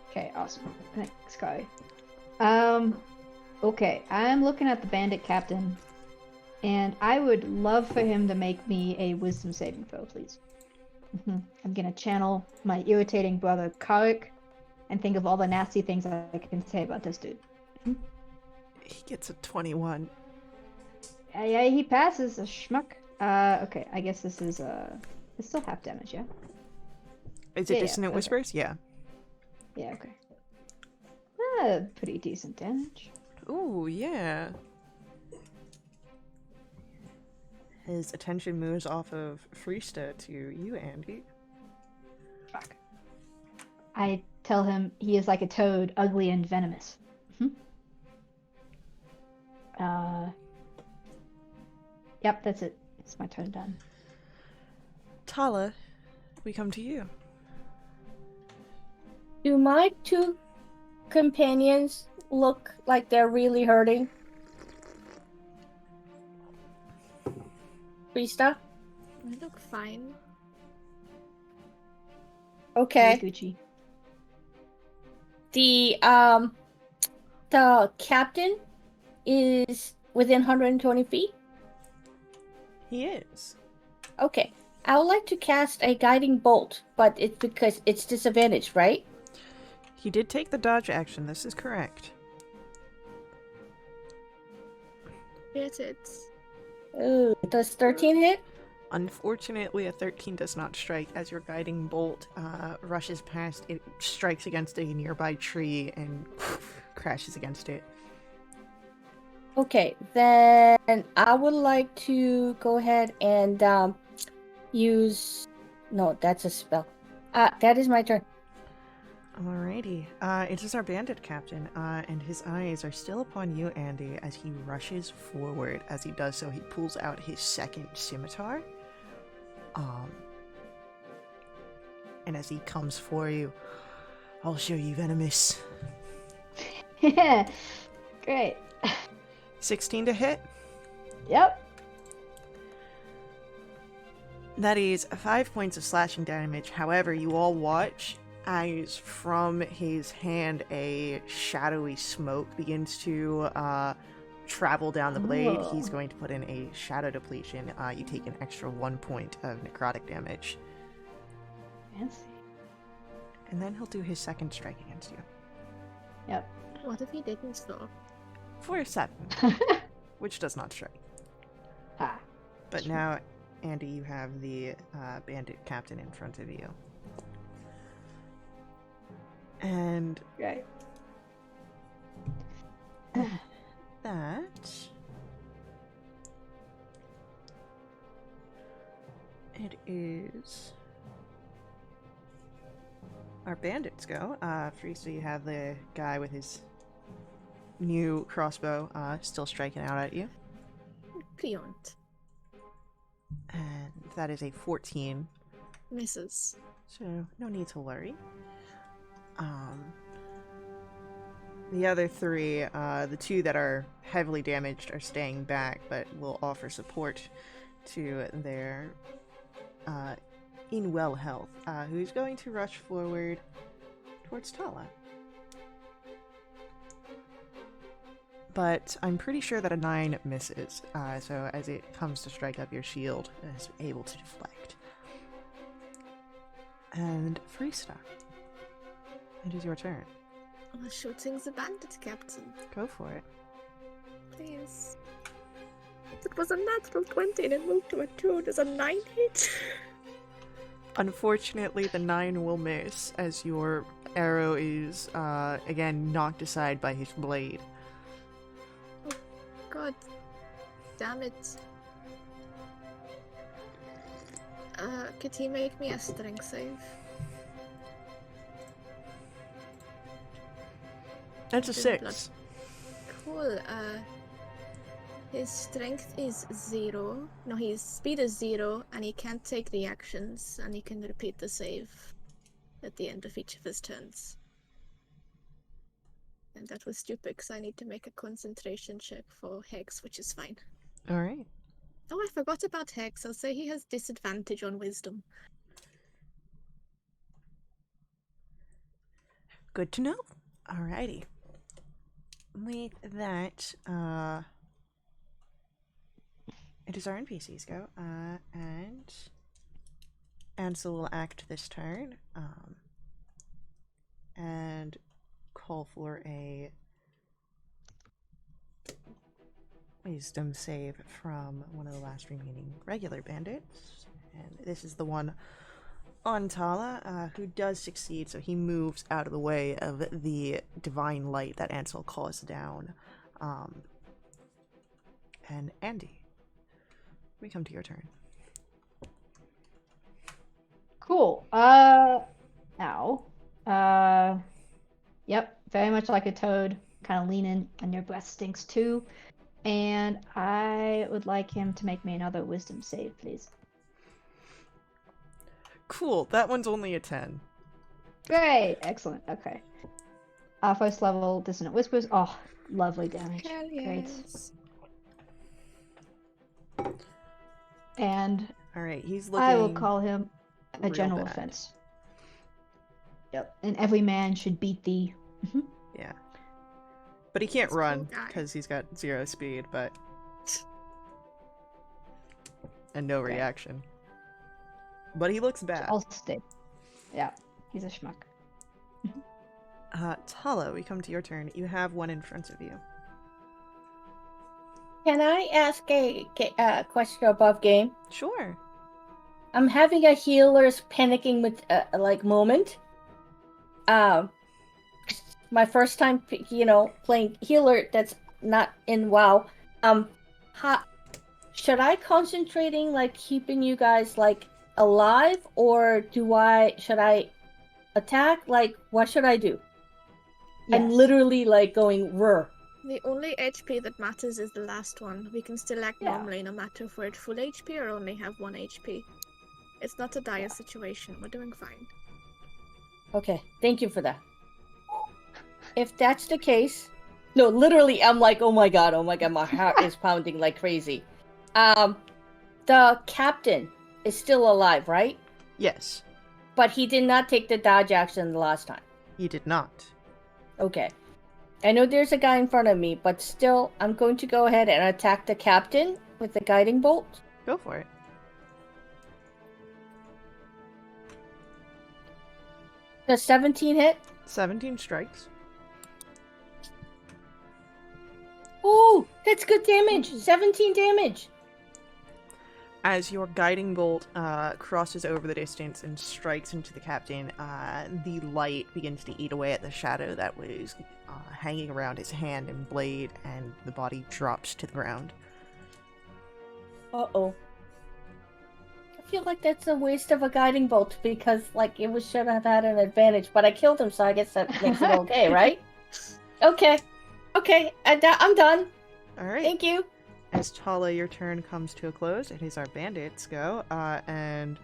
Okay, awesome. Thanks, Kai. Okay, I'm looking at the bandit captain, and I would love for him to make me a wisdom saving throw, please. I'm gonna channel my irritating brother Karik and think of all the nasty things I can say about this dude. He gets a 21. Yeah, he passes a schmuck. Okay, I guess this is it's still half damage, yeah? Is it Yeah, Dissonant okay. Whispers? Yeah. Yeah, okay. Pretty decent damage. Ooh, yeah. His attention moves off of Freesta to you, Andy. Fuck. I tell him he is like a toad, ugly and venomous. Yep, that's it. It's my turn done. Tala, we come to you. Do my two companions look like they're really hurting? Krista? I look fine. Okay. Gucci. The captain is within 120 feet? He is. Okay. I would like to cast a guiding bolt, but it's because it's disadvantaged, right? He did take the dodge action. This is correct. Get it. Ooh, does 13 hit? Unfortunately, a 13 does not strike as your guiding bolt rushes past. It strikes against a nearby tree and crashes against it. Okay, then I would like to go ahead and use... No, that's a spell. That is my turn. Alrighty. It is our bandit captain, and his eyes are still upon you, Andy, as he rushes forward. As he does so, he pulls out his second scimitar. And as he comes for you, I'll show you, Venomous. Yeah. Great. 16 to hit. Yep. That is 5 points of slashing damage. However, you all watch as from his hand a shadowy smoke begins to travel down the blade. Oh. He's going to put in a shadow depletion. You take an extra 1 point of necrotic damage. Fancy. And then he'll do his second strike against you. Yep. What if he didn't though? For 7, which does not strike. Ah. But now, Andy, you have the bandit captain in front of you. And Right. that it is our bandits go. First, you have the guy with his new crossbow still striking out at you, Brilliant. and that is a 14. Misses. So no need to worry. The other 3, the 2 that are heavily damaged are staying back, but will offer support to their in well health, who's going to rush forward towards Tala. But I'm pretty sure that a 9 misses, so as it comes to strike up your shield, it's able to deflect. And Freesta, it is your turn. Shooting the bandit captain. Go for it. Please. It was a natural 20 and it moved to a 2. Does a 9 hit? Unfortunately, the 9 will miss as your arrow is, again, knocked aside by his blade. Oh, God. Damn it. Could he make me a strength save? That's a Didn't 6. Cool. His strength is 0. No, his speed is 0, and he can't take reactions, and he can repeat the save at the end of each of his turns. And that was stupid, because I need to make a concentration check for Hex, which is fine. Alright. Oh, I forgot about Hex. I'll say he has disadvantage on Wisdom. Good to know. Alrighty. With that, it is our NPCs go, and Ansel will act this turn, and call for a wisdom save from one of the last remaining regular bandits, and this is the one on Tala, who does succeed, so he moves out of the way of the divine light that Ansel calls down. And Andy, we come to your turn. Cool. Ow. Yep, very much like a toad. Kind of lean in, and your breath stinks too. And I would like him to make me another wisdom save, please. Cool. That one's only a 10. Great, excellent. Okay. First level dissonant whispers. Oh, lovely damage. Hell Great. yes. And All right, he's looking. I will call him a real general bad. offense. Yep. And every man should beat thee. Yeah. But he can't This poor run guy. because he's got 0 speed, but. And no Right. reaction. But he looks bad. I'll stay. Yeah, he's a schmuck. Tala, we come to your turn. You have one in front of you. Can I ask a question above game? Sure. I'm having a healer's panicking with like moment. My first time, playing healer that's not in WoW. Should I concentrating like keeping you guys like alive, or should I attack? Like, what should I do? I'm Yes. literally like going rrr. The only HP that matters is the last one. We can still act Yeah. normally no matter if we're at full HP or only have 1 HP. It's not a dire situation. We're doing fine. Okay, thank you for that. If that's the case, no, literally, I'm like, oh my god, my heart is pounding like crazy. The captain is still alive, right? Yes. But he did not take the dodge action the last time. You did not. Okay. I know there's a guy in front of me, but still, I'm going to go ahead and attack the captain with the guiding bolt. Go for it. Does 17 hit? 17 strikes. Ooh, that's good damage. 17 damage. As your guiding bolt crosses over the distance and strikes into the captain, the light begins to eat away at the shadow that was hanging around his hand and blade, and the body drops to the ground. Uh-oh. I feel like that's a waste of a guiding bolt because, like, it should have had an advantage, but I killed him, so I guess that makes it okay, right? Okay. Okay, I'm done. All right. Thank you. As Tala, your turn comes to a close, it is our bandits go, and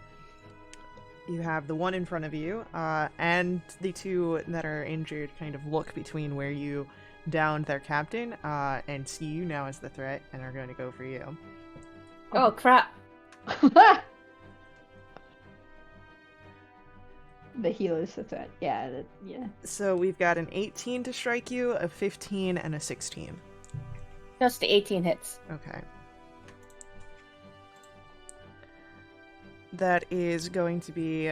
you have the one in front of you, and the two that are injured kind of look between where you downed their captain, and see you now as the threat, and are going to go for you. Oh, crap. The healer's the threat. Yeah, yeah. So we've got an 18 to strike you, a 15, and a 16. Just the 18 hits. Okay. That is going to be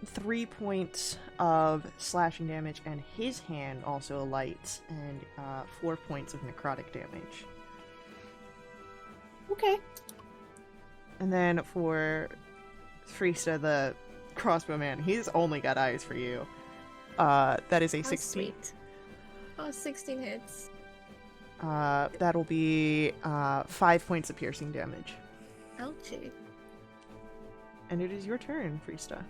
3 points of slashing damage, and his hand also alights, and 4 points of necrotic damage. Okay. And then for Friesta, the crossbowman, he's only got eyes for you. That is a Oh, 16. sweet. Oh, 16 hits. That'll be 5 points of piercing damage. Ouchie. And it is your turn, Friesta.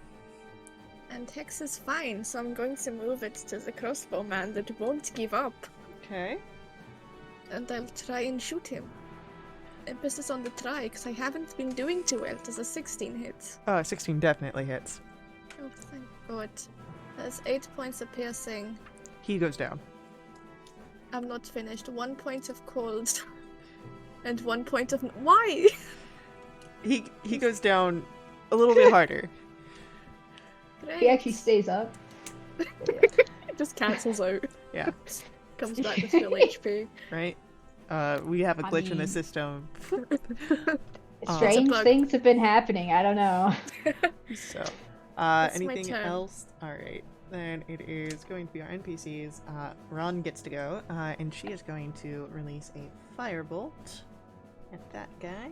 And Hex is fine, so I'm going to move it to the crossbowman that won't give up. Okay. And I'll try and shoot him. Emphasis on the try, because I haven't been doing too well. Does a 16 hit? 16 definitely hits. Oh, thank God. That's 8 points of piercing. He goes down. I'm not finished. 1 point of cold. And 1 point of... Why? He goes down a little bit harder. Great. He actually stays up. It just cancels out. Yeah. Comes back with full HP. Right? We have a I glitch in the mean- system. Strange bug. things have been happening. I don't know. So, It's my anything turn. else? Alright. Then it is going to be our NPCs. Ron gets to go, and she is going to release a firebolt at that guy.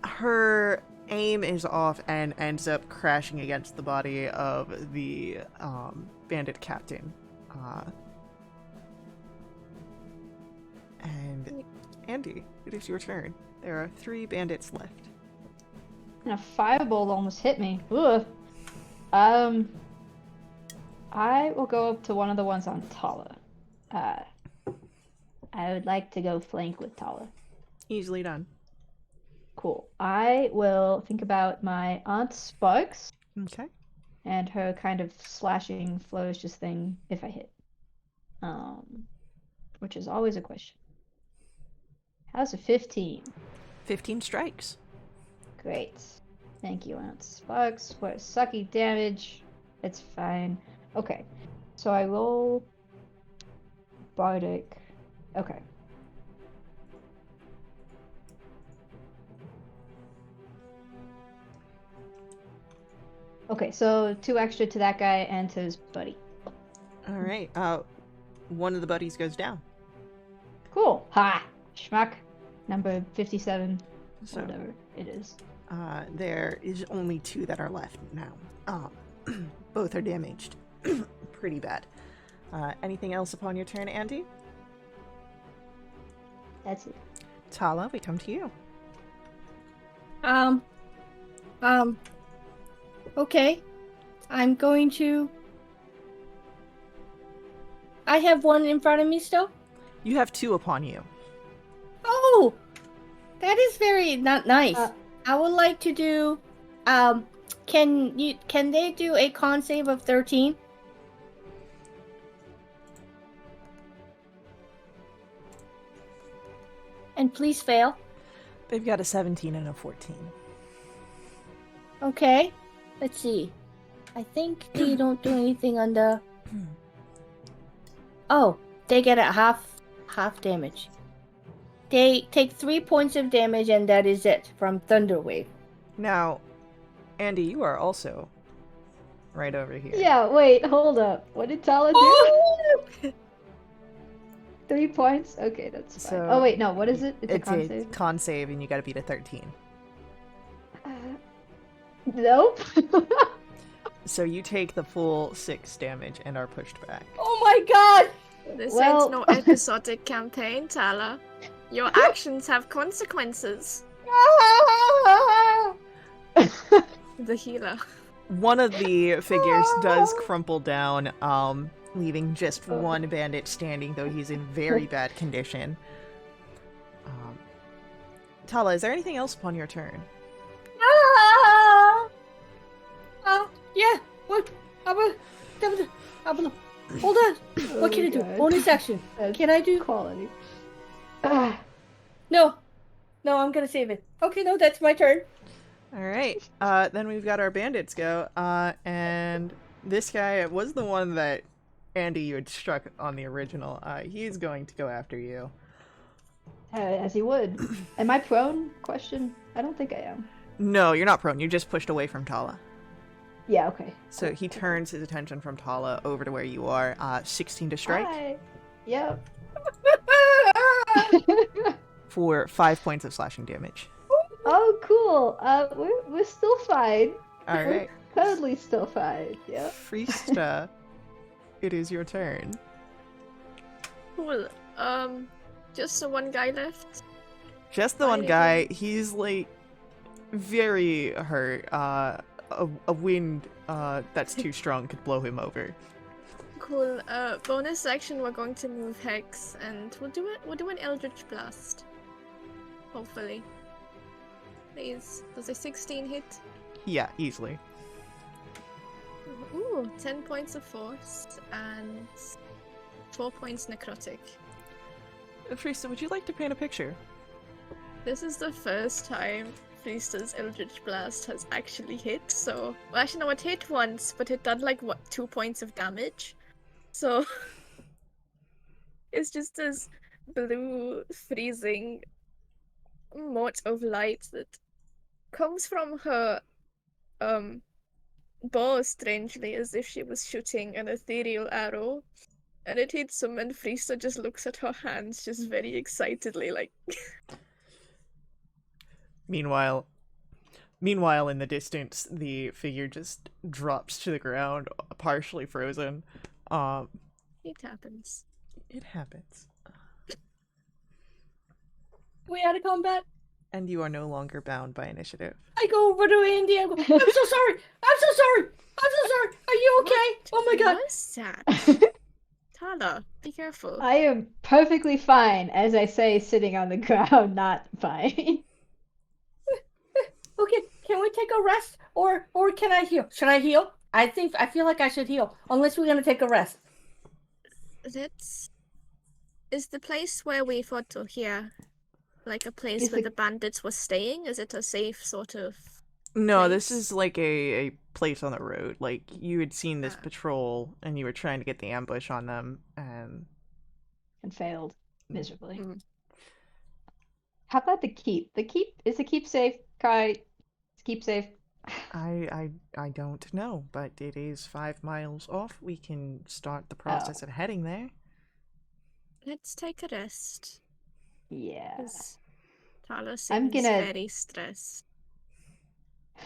Her aim is off and ends up crashing against the body of the bandit captain. And Andy, it is your turn. There are 3 bandits left. And a firebolt almost hit me. Ugh. I will go up to one of the ones on Tala. I would like to go flank with Tala. Easily done. Cool. I will think about my Aunt Sparks Okay. and her kind of slashing flourishes thing if I hit. Which is always a question. How's a 15? 15 strikes. Great. Thank you, Aunt Sparks, for sucky damage. It's fine. Okay. So I roll Bardic. Okay. Okay, so 2 extra to that guy and to his buddy. All right. One of the buddies goes down. Cool. Ha! Schmuck. Number 57. So Whatever it is. there is only 2 that are left now. Both are damaged. Pretty bad. Anything else upon your turn, Andy? That's it. Tala, we come to you. Okay. I'm going to... I have one in front of me still? You have 2 upon you. Oh! That is very not nice. I would like to do... Can they do a con save of 13? And please fail. They've got a 17 and a 14. Okay. Let's see. I think they don't do anything on the... Oh, they get a half damage. They take 3 points of damage and that is it from Thunder Wave. Now, Andy, you are also right over here. Yeah, wait, hold up. What did Tala do? Oh! 3 points? Okay, that's fine. So, Oh, wait, no, what is it? It's a con a save? con save, and you gotta beat a 13. Nope. So you take the full 6 damage and are pushed back. Oh my god! This Well- ain't no episodic campaign, Tala. Your actions have consequences. The healer. One of the figures does crumple down, leaving just one bandit standing, though he's in very bad condition. Tala, is there anything else upon your turn? Yeah. What? Hold on. What can I do? God. Bonus action. That's Can I do? quality? No, I'm gonna save it. Okay, no, that's my turn. Alright, then we've got our bandits go, and this guy was the one that, Andy, you had struck on the original. He's going to go after you. As he would. Am I prone? Question. I don't think I am. No, you're not prone, you're just pushed away from Tala. Yeah, okay. So he turns his attention from Tala over to where you are. 16 to strike Hi. Yep. for 5 points of slashing damage. Oh, cool. We're still fine. Alright, We're totally still fine. Yep. Friesta, it is your turn. Cool. Just the one guy left. Just the one Fighting guy, he's like very hurt. A wind that's too strong could blow him over. Cool. Bonus action, we're going to move Hex, and we'll do an Eldritch Blast. Hopefully. Please. Does a 16 hit? Yeah, easily. Ooh, 10 points of force and 4 points necrotic. Friesta, would you like to paint a picture? This is the first time Friesta's Eldritch Blast has actually hit, so... Well, actually, no, it hit once, but it done, like, 2 points of damage. So... it's just this blue, freezing mote of light that comes from her, bow, strangely, as if she was shooting an ethereal arrow. And it hits him, and Friesta just looks at her hands, just very excitedly, like... Meanwhile, in the distance, the figure just drops to the ground, partially frozen. It happens. It happens. We out of combat? And you are no longer bound by initiative. I go over to Andy. I go, I'm so sorry. I'm so sorry. I'm so sorry. Are you okay? Oh my god. What was that? Tala, be careful. I am perfectly fine, as I say, sitting on the ground, not fine. Okay, can we take a rest? Or can I heal? Should I heal? I feel like I should heal. Unless we're gonna take a rest. Is the place where we fought to here like a place Is where the- the bandits were staying? Is it a safe sort of No, this place? is like a place on the road. Like, you had seen this Ah. patrol, and you were trying to get the ambush on them, and... And failed miserably. Mm. How about the keep? Is the keep safe, Kai? Is the keep safe? I don't know, but it is 5 miles off. We can start the process of heading there. Let's take a rest. Yeah. 'Cause Tala I'm seems gonna- very stressed.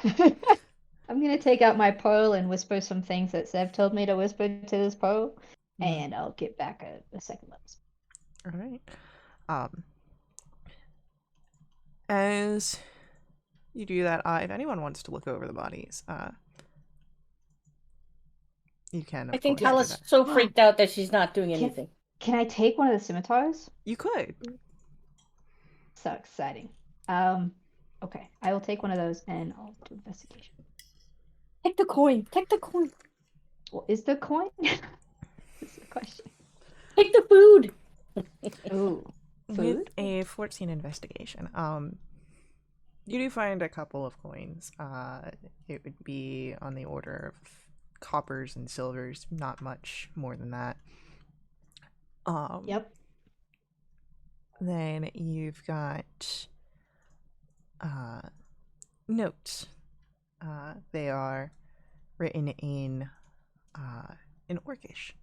I'm gonna take out my pearl and whisper some things that Sev told me to whisper to this pearl, and I'll get back a second level. All right. As you do that, if anyone wants to look over the bodies, you can. Of I think course, do Tala's that. so freaked out that she's not doing anything. Can I take one of the scimitars? You could. So exciting. Okay, I will take one of those and I'll do investigation. Take the coin. Take the coin. Well, is there coin? That's the question. Take the food. Ooh, With food? a 14 investigation, you do find a couple of coins. It would be on the order of coppers and silvers, not much more than that. Yep. Then you've got notes. They are written in Orcish.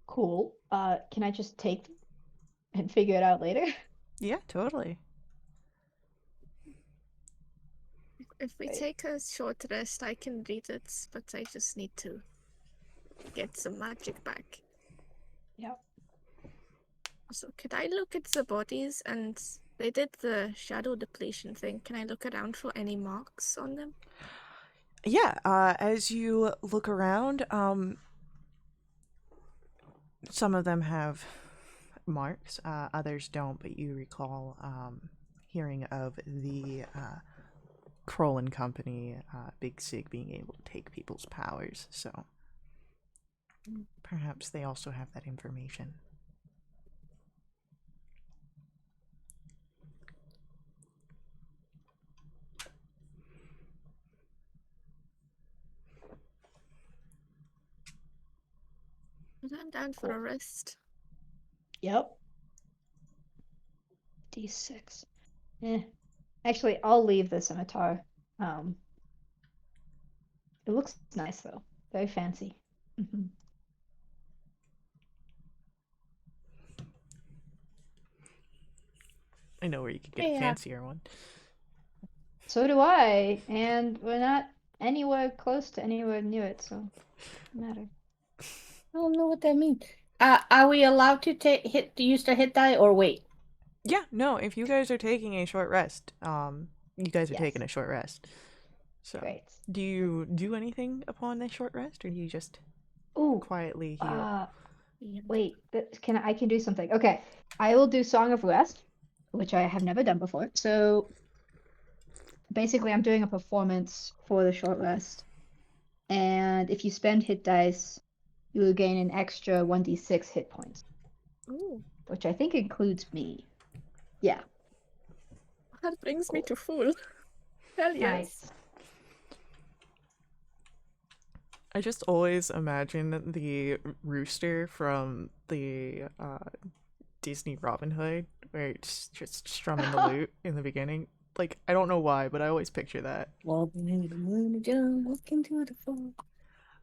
Cool. Can I just take them and figure it out later? Yeah, totally. If we Right. take a short rest, I can read it, but I just need to get some magic back. Yep. So could I look at the bodies? And they did the shadow depletion thing. Can I look around for any marks on them? Yeah, as you look around, some of them have marks, others don't, but you recall hearing of the Kroll and Company, Big Sig, being able to take people's powers, so perhaps they also have that information. I'm down for a rest. Yep. D6. Actually, I'll leave the scimitar. It looks nice though. Very fancy. I know where you could get a Yeah. fancier one. So do I, and we're not anywhere close to anywhere near it, so doesn't matter. I don't know what that means. Are we allowed to use the hit die or wait? Yeah, no, if you guys are taking a short rest, you guys are Yes. taking a short rest. So, Great. do you do anything upon this short rest, or do you just Ooh, quietly heal? wait, I can do something. Okay, I will do Song of Rest, which I have never done before. So basically, I'm doing a performance for the short rest, and if you spend hit dice, you will gain an extra 1d6 hit points, Ooh, which I think includes me. Yeah. that brings me to full. Hell yes. Nice. I just always imagine the rooster from the Disney Robin Hood, where it's just strumming the lute in the beginning. Like, I don't know why, but I always picture that. Walking into the moon, walking to the fall.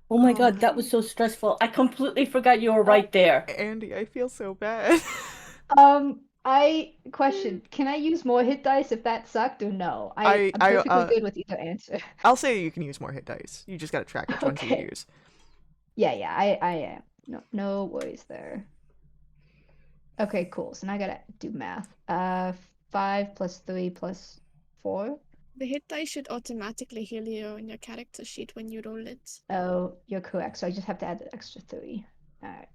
Oh my god, that was so stressful. I completely forgot you were right there. Andy, I feel so bad. Can I use more hit dice if that sucked or no? I'm perfectly good with either answer. I'll say you can use more hit dice. You just gotta track which ones you Okay. use. Yeah, I am. No worries there. Okay, cool. So now I gotta do math. 5 plus 3 plus 4. The hit die should automatically heal you on your character sheet when you roll it. Oh, you're correct. So I just have to add the extra 3. All right.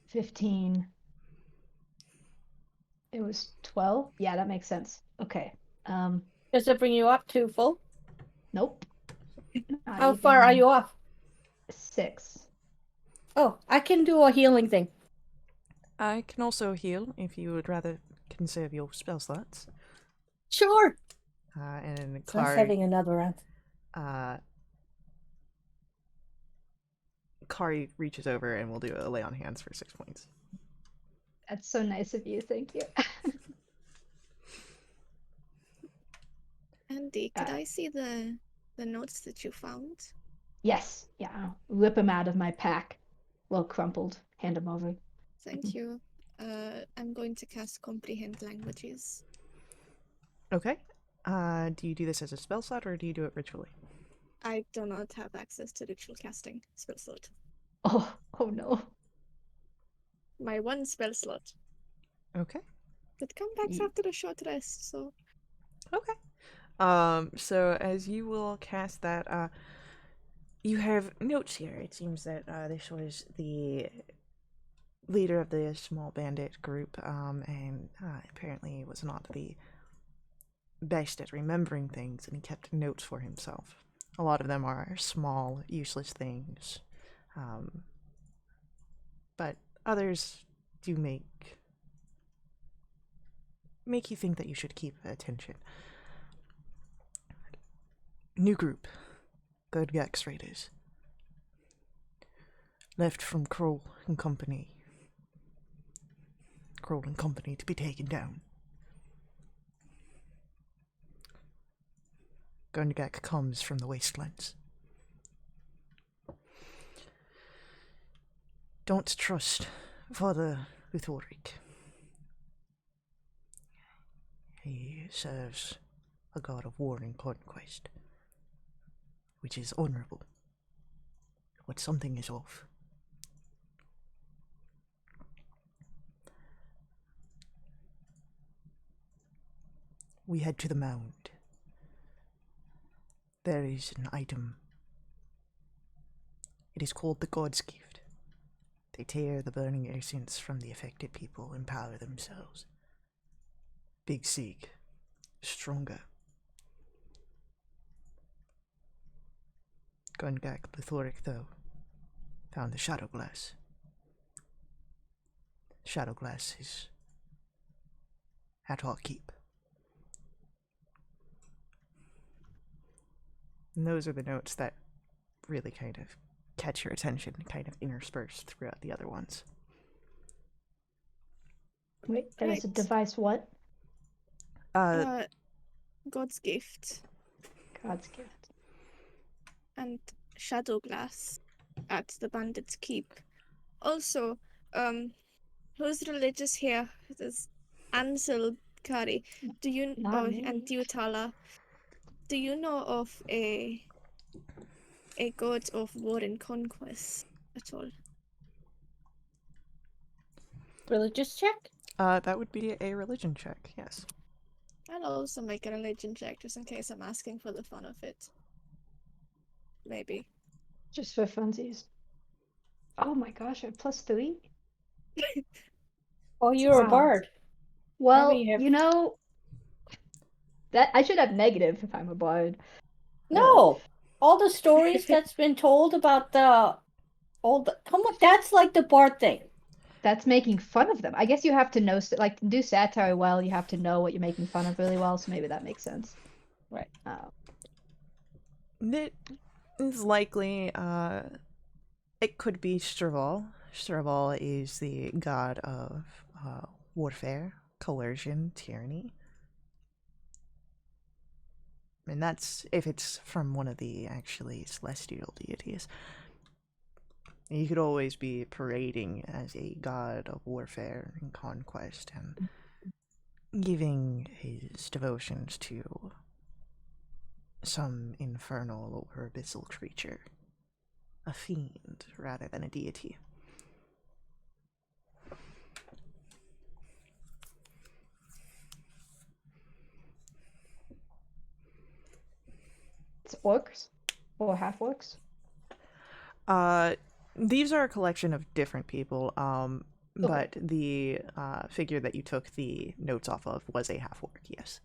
15. It was 12. Yeah, that makes sense. Okay. Does it bring you up to full? Nope. Not How far are even you off? 6. Oh, I can do a healing thing. I can also heal if you would rather conserve your spell slots. Sure. And So I'm having another round. Kari reaches over and will do a lay on hands for 6 points. That's so nice of you. Thank you. Andy, could I see the notes that you found? Yes. Yeah. I'll rip them out of my pack. A little crumpled. Hand them over. Thank you. I'm going to cast Comprehend Languages. Okay. Do you do this as a spell slot or do you do it ritually? I do not have access to ritual casting spell slot. Oh no. My one spell slot. Okay. It comes back Ye- after a short rest, so Okay. So as you will cast that, you have notes here. It seems that this was the leader of the small bandit group, and apparently was not the best at remembering things, and he kept notes for himself. A lot of them are small, useless things, but others do make you think that you should keep attention. New group, good Gex Raiders. Left from Kroll and Company. Kroll and Company to be taken down. Gundgak comes from the wastelands. Don't trust Father Uthoric. He serves a god of war and conquest, which is honorable. But something is off. We head to the mound. There is an item. It is called the God's Gift. They tear the burning essence from the affected people and power themselves. Big Sig. Stronger. Gungak Plethoric, though, found the Shadow Glass. Shadow Glass is at our keep. And those are the notes that really kind of catch your attention, kind of interspersed throughout the other ones. Wait, there was a Right. device what? God's Gift God's gift. and Shadow Glass at the Bandit's Keep. Also, who's religious here? There's Ansel Kari. Do you Not me. and Diutala? Do you know of a god of war and conquest at all? Religious check? That would be a religion check, yes. I'll also make a religion check just in case I'm asking for the fun of it. Maybe. Just for funsies. Oh my gosh, I have +3? Oh, you're a Wow. bard. Well, Maybe you have- you know, that I should have negative if I'm a bard. No. All the stories that's been told about come on, that's like the bard thing. That's making fun of them. I guess you have to know, like, to do satire well, you have to know what you're making fun of really well, so maybe that makes sense. Right. It is likely, it could be Starfall. Starfall is the god of warfare, coercion, tyranny. And that's if it's from one of the actually celestial deities. You could always be parading as a god of warfare and conquest and giving his devotions to some infernal or abyssal creature. A fiend rather than a deity. It's orcs or half orcs. These are a collection of different people. But the figure that you took the notes off of was a half orc. Yes.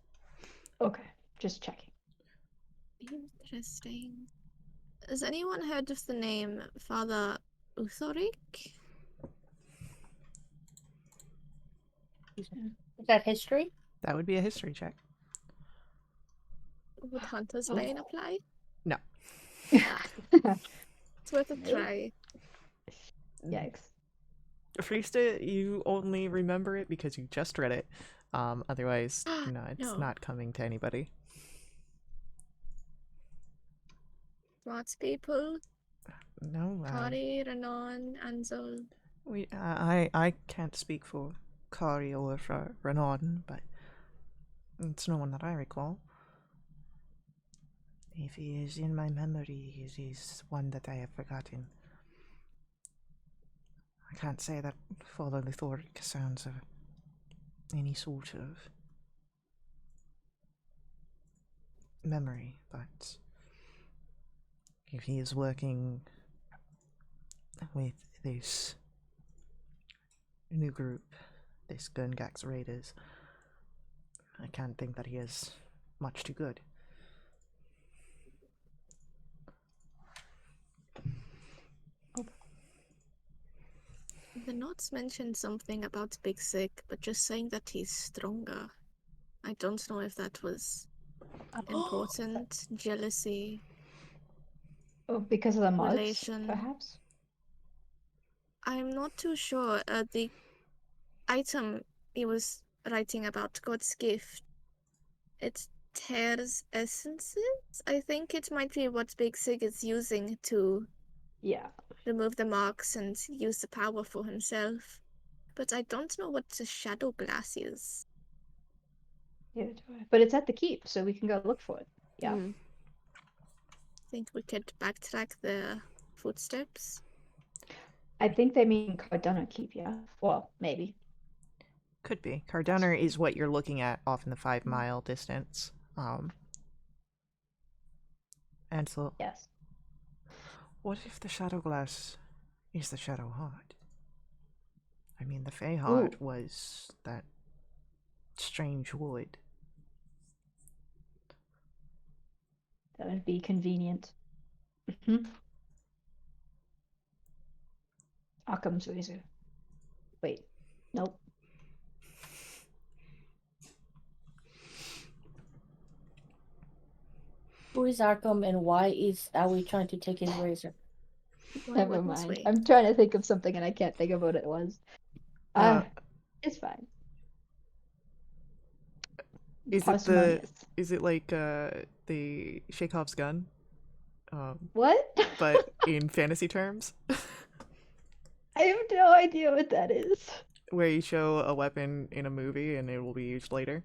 Okay, just checking. Interesting. Has anyone heard of the name Father Uthorik? Is that history? That would be a history check. Would Hunter's Lane apply? No. Ah, it's worth a try. Yikes. Friesta, you only remember it because you just read it. Otherwise, no, it's No. not coming to anybody. Lots of people. No, Kari, Renan, Anzol. I can't speak for Kari or for Renan, but it's no one that I recall. If he is in my memory, he is one that I have forgotten. I can't say that Father Lithoric sounds of any sort of memory, but if he is working with this new group, this Gurngax Raiders, I can't think that he is much too good. The notes mentioned something about Big Sick, but just saying that he's stronger. I don't know if that was important. Jealousy. Oh, because of the mods, Relation. perhaps? I'm not too sure. The item he was writing about, God's gift, it tears essences? I think it might be what Big Sig is using to Yeah. remove the marks and use the power for himself. But I don't know what the shadow glass is. Yeah, but it's at the keep, so we can go look for it. Yeah. Think we could backtrack the footsteps? I think they mean Cardona keep, yeah. Well, maybe. Could be. Cardunner is what you're looking at off in the 5-mile distance. And so, Yes. what if the Shadow Glass is the Shadow Heart? I mean, the Fey Ooh. Heart was that strange wood. That would be convenient. Occam's razor. Wait. Nope. Who is Arkham and why are we trying to take his razor? Why Never wouldn't mind. we? I'm trying to think of something and I can't think of what it was. It's fine. Is Parsimonious. is it like the Sheikov's gun? What? But in fantasy terms? I have no idea what that is. Where you show a weapon in a movie and it will be used later?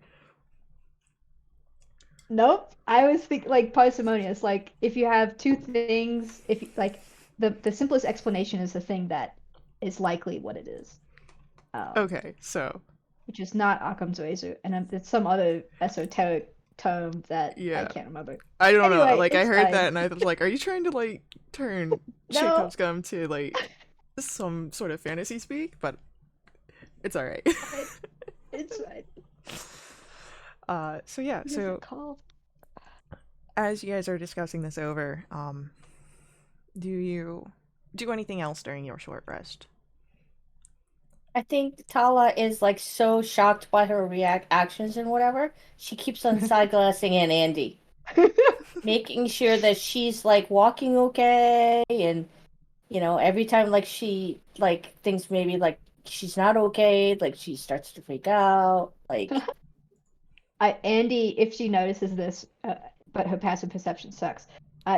Nope. I was thinking like parsimonious. Like if you have two things, if like the simplest explanation is the thing that is likely what it is. Okay, so Which is not Occam's razor, and it's some other esoteric term that I yeah. can't remember. I don't know. Anyway, Like I it's heard fine. that and I was like, are you trying to like turn No. Chekhov's gum to like some sort of fantasy speak? But it's alright. It's fine. So yeah, What is so it called? as you guys are discussing this over, do you do anything else during your short rest? I think Tala is like so shocked by her actions and whatever. She keeps on side glassing in Andy, making sure that she's like walking okay, and every time like she like thinks maybe like she's not okay, like she starts to freak out. Like Andy, if she notices this, but her passive perception sucks,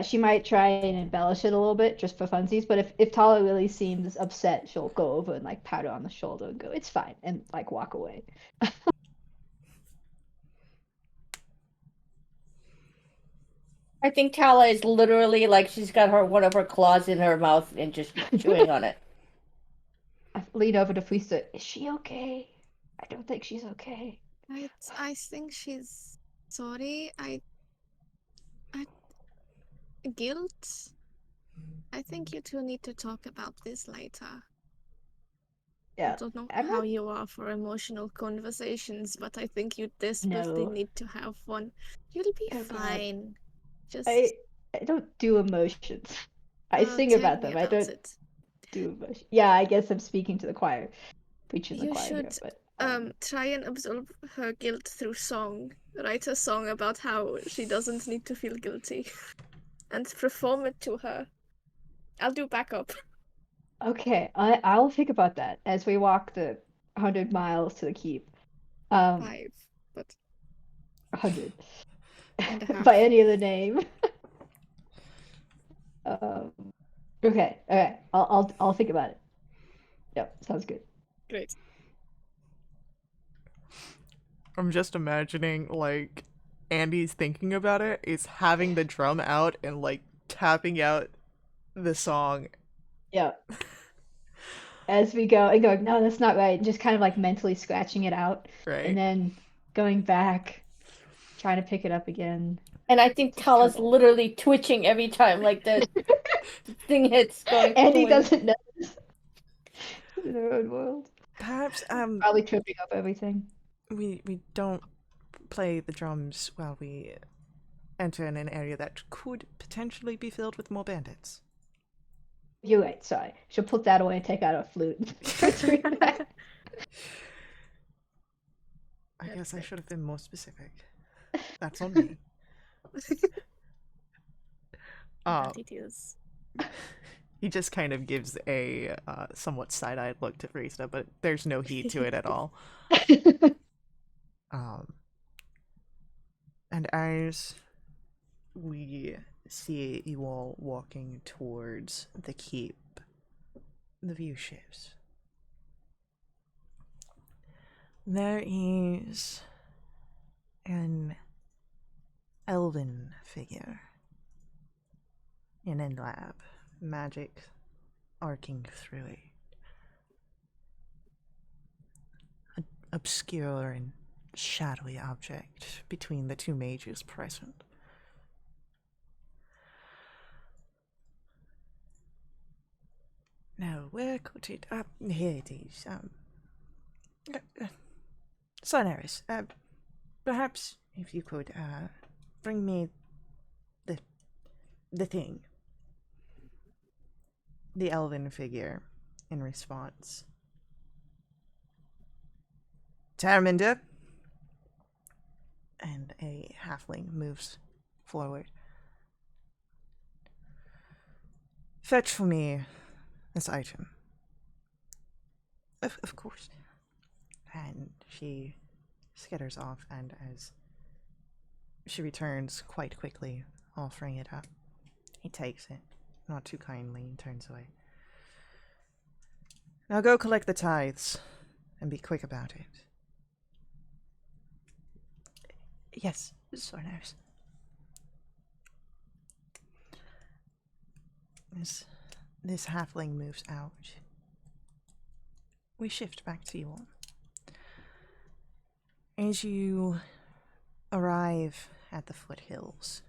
she might try and embellish it a little bit just for funsies. But if Tala really seems upset, she'll go over and like pat her on the shoulder and go, "It's fine," and like walk away. I think Tala is literally like she's got one of her claws in her mouth and just chewing on it. I lean over to Friesta. Is she okay? I don't think she's okay. I think she's sorry. I Guilt? I think you two need to talk about this later. I Yeah. don't know I'm how not. you are for emotional conversations, but I think you desperately No. need to have one. You'll be Oh God. fine. Just I don't do emotions. I sing tell about me them. I about don't it. do emotions. Yeah, I guess I'm speaking to the choir, preaching the You choir here. should But try and absorb her guilt through song. Write a song about how she doesn't need to feel guilty. And perform it to her. I'll do backup. okay, I'll think about that as we walk the 100 miles to the keep. 5, but 100 and a half. by any other name. Um, okay, okay. I'll think about it. Yep, sounds good. Great. I'm just imagining like Andy's thinking about it is having the drum out and like tapping out the song. Yep. As we go and going, no, that's not right. And just kind of like mentally scratching it out, and Right? then going back, trying to pick it up again. And I think It's Tala's trouble. literally twitching every time, like the thing hits going. Andy boing. doesn't know. In her own world. Perhaps Probably tripping up everything. we don't play the drums while we enter in an area that could potentially be filled with more bandits. You're right, sorry. She'll put that away and take out her flute. I guess I should have been more specific. That's on me. That it is. He just kind of gives a somewhat side-eyed look to Risa, but there's no heat to it at all. And as we see you all walking towards the keep, the view shifts. There is an elven figure in a lab, magic arcing through it. An obscure and shadowy object between the two mages present. Now, where could it... here it is. Sonaris, perhaps if you could, bring me the thing. The elven figure, in response. Tarminder. And a halfling moves forward. Fetch for me this item. Of course. And she skitters off, and as she returns quite quickly, offering it up, he takes it, not too kindly, and turns away. Now go collect the tithes, and be quick about it. Yes, Sornos. This halfling moves out. We shift back to you all. As you arrive at the foothills,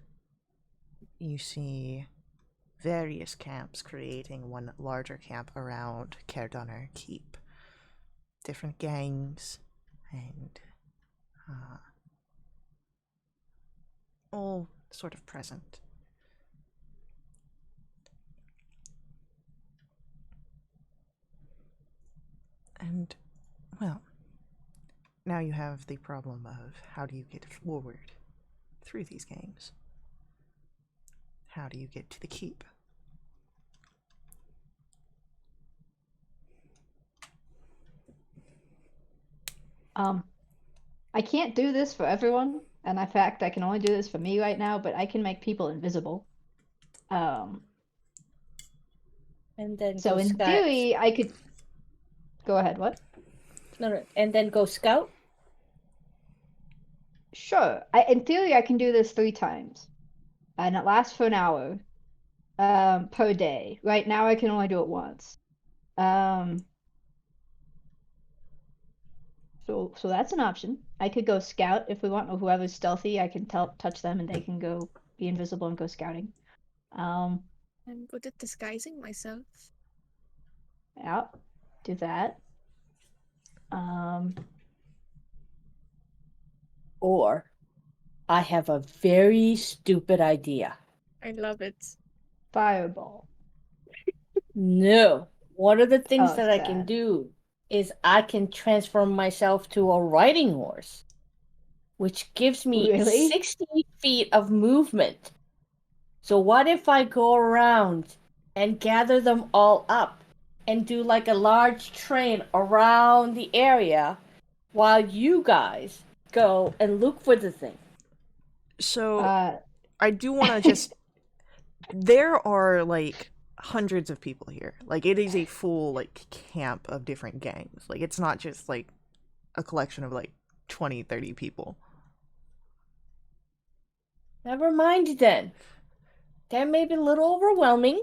you see various camps creating one larger camp around Cerdunner Keep. Different gangs and all sort of present. And, well, now you have the problem of how do you get forward through these gangs? How do you get to the keep? I can't do this for everyone, and in fact, I can only do this for me right now, but I can make people invisible. And then So go in scout. theory, I could... Go ahead, what? No, and then go scout. Sure. In theory, I can do this 3 times. And it lasts for an hour per day. Right now, I can only do it once. So that's an option. I could go scout if we want, or whoever's stealthy, I can touch them and they can go be invisible and go scouting. Um, I'm good at disguising myself. yeah, do that. Or I have a very stupid idea. I love it. Fireball. No. One of the things Oh, that I can sad. do is I can transform myself to a riding horse, which gives me Really? 60 feet of movement. So what if I go around and gather them all up and do like a large train around the area while you guys go and look for the thing? So I do want to just. There are like hundreds of people here. Like it is a full like camp of different gangs. Like it's not just like a collection of like 20, 30 people. Never mind then. That may be a little overwhelming.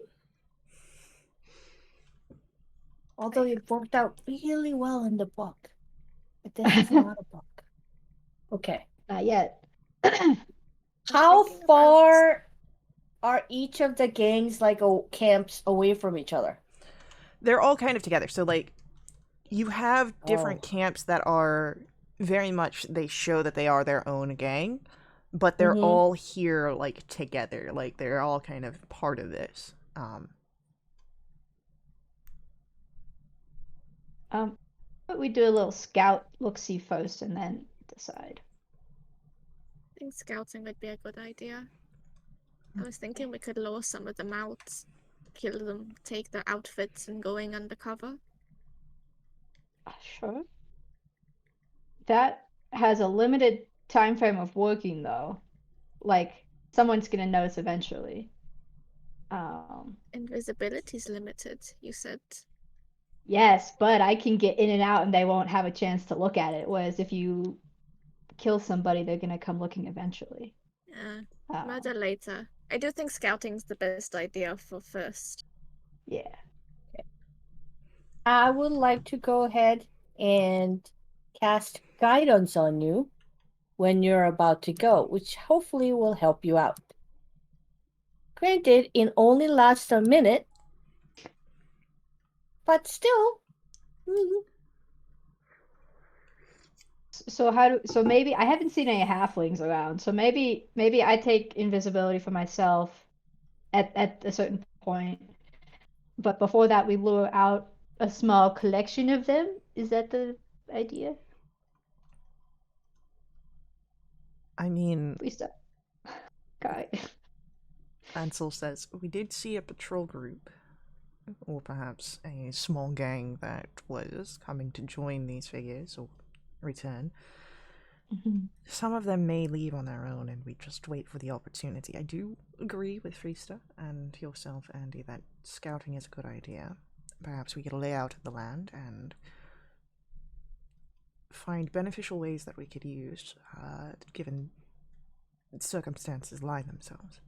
Although it worked out really well in the book. But this is not a book. Okay. Not yet. How thinking about- far are each of the gangs like camps away from each other? They're all kind of together. So like you have different camps that are very much they show that they are their own gang, but they're all here like together. Like they're all kind of part of this. But we do a little scout look-see first and then decide. I think scouting would be a good idea. I was thinking we could lure some of them out, kill them, take their outfits, and going undercover. Sure. That has a limited time frame of working though. Like someone's gonna notice eventually. Invisibility's limited, you said. Yes, but I can get in and out and they won't have a chance to look at it. Whereas if you kill somebody, they're gonna come looking eventually. Murder later. I do think scouting's the best idea for first. Yeah. I would like to go ahead and cast guidance on you when you're about to go, which hopefully will help you out. Granted, it only lasts a minute, but still. So maybe I haven't seen any halflings around. So maybe I take invisibility for myself at a certain point. But before that we lure out a small collection of them. Is that the idea? I mean, Please stop. Guy. Ansel says, we did see a patrol group, or perhaps a small gang that was coming to join these figures, or return. Some of them may leave on their own, and we just wait for the opportunity. I do agree with Freesta and yourself, Andy, that scouting is a good idea. Perhaps we could lay out the land and find beneficial ways that we could use, given circumstances lie themselves.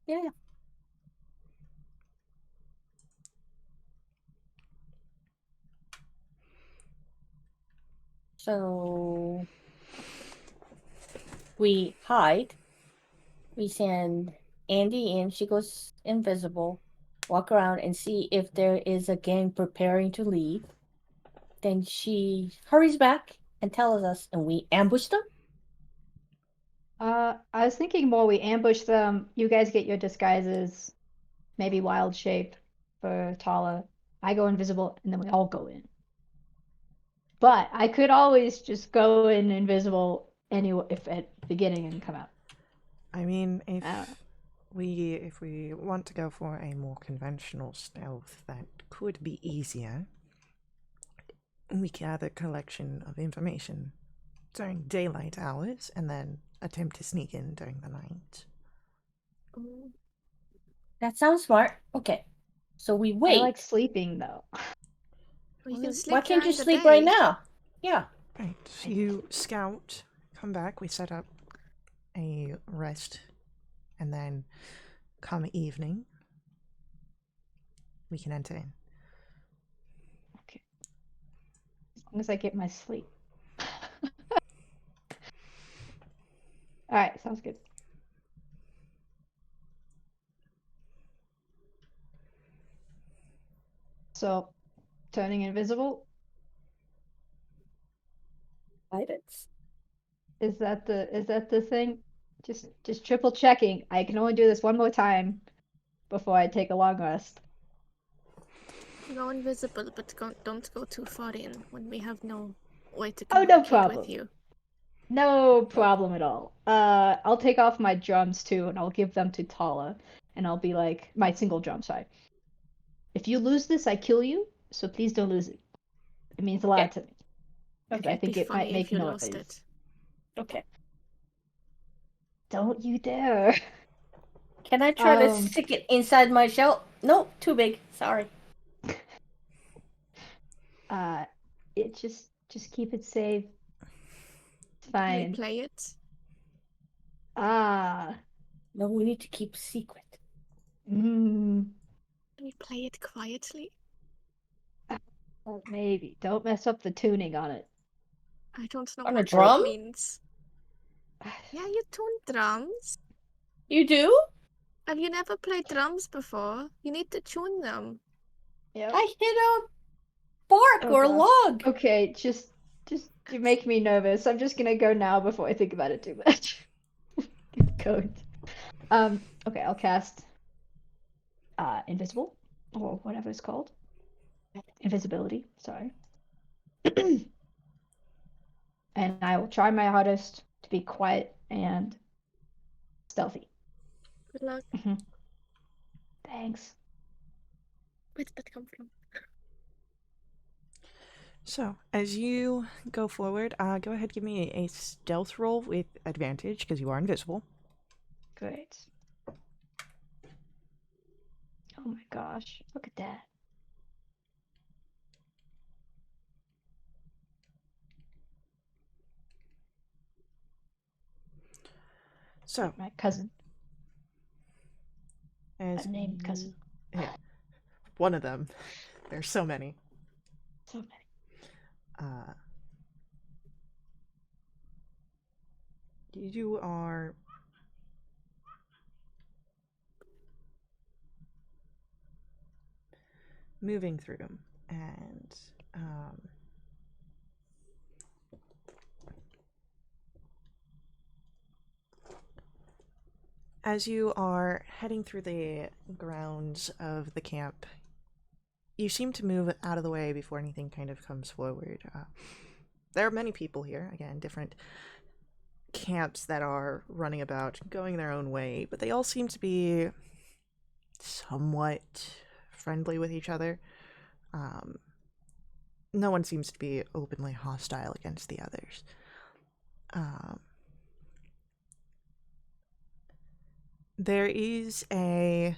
Yeah. So we hide. We send Andy in. She goes invisible. Walk around and see if there is a gang preparing to leave. Then she hurries back and tells us, and we ambush them. I was thinking more we ambush them. You guys get your disguises, maybe wild shape for Tala. I go invisible, and then we all go in. But I could always just go in invisible anyway if at the beginning and come out. I mean, if we want to go for a more conventional stealth that could be easier, we gather a collection of information during daylight hours and then attempt to sneak in during the night. That sounds smart. Okay. So we wait. I like sleeping though. Well, you can sleep Why can't you during the sleep day. right now? Yeah. Right. You scout, come back, we set up a rest, and then come evening, we can enter in. Okay. As long as I get my sleep. Alright, sounds good. So, turning invisible, Guidance. is that the thing? Just triple checking. I can only do this one more time before I take a long rest. Go invisible, but don't go too far in when we have no way to Oh, no communicate problem. with you. No problem at all. I'll take off my drums too, and I'll give them to Tala, and I'll be like, my single drum, sorry. If you lose this, I kill you, so please don't lose it. It means a lot Yeah. to me. Because Okay. I think Be it might funny if make you noise. lost it. Okay. Don't you dare. Can I try to stick it inside my shell? Nope, too big. Sorry. It just keep it safe. It's Can we fine. play it? Ah. No, we need to keep secret. Mmm. Can we play it quietly? Well, maybe. Don't mess up the tuning on it. I don't know On a what drum? that means. Yeah, you tune drums. You do? Have you never played drums before? You need to tune them. Yep. I hit a bark Oh, or a gosh. log. Okay, just you make me nervous. I'm just gonna go now before I think about it too much. Code. Okay, I'll cast invisible or whatever it's called. Invisibility, sorry. And I will try my hardest to be quiet and stealthy. Good luck. Thanks. Where'd that come from? So, as you go forward, go ahead, give me a stealth roll with advantage because you are invisible. Great. Oh my gosh, look at that. So, My cousin, as unnamed cousin. yeah, one of them. There's so many. So many. You are moving through them, and as you are heading through the grounds of the camp, you seem to move out of the way before anything kind of comes forward. There are many people here, again, different camps that are running about, going their own way, but they all seem to be somewhat friendly with each other. No one seems to be openly hostile against the others. There is a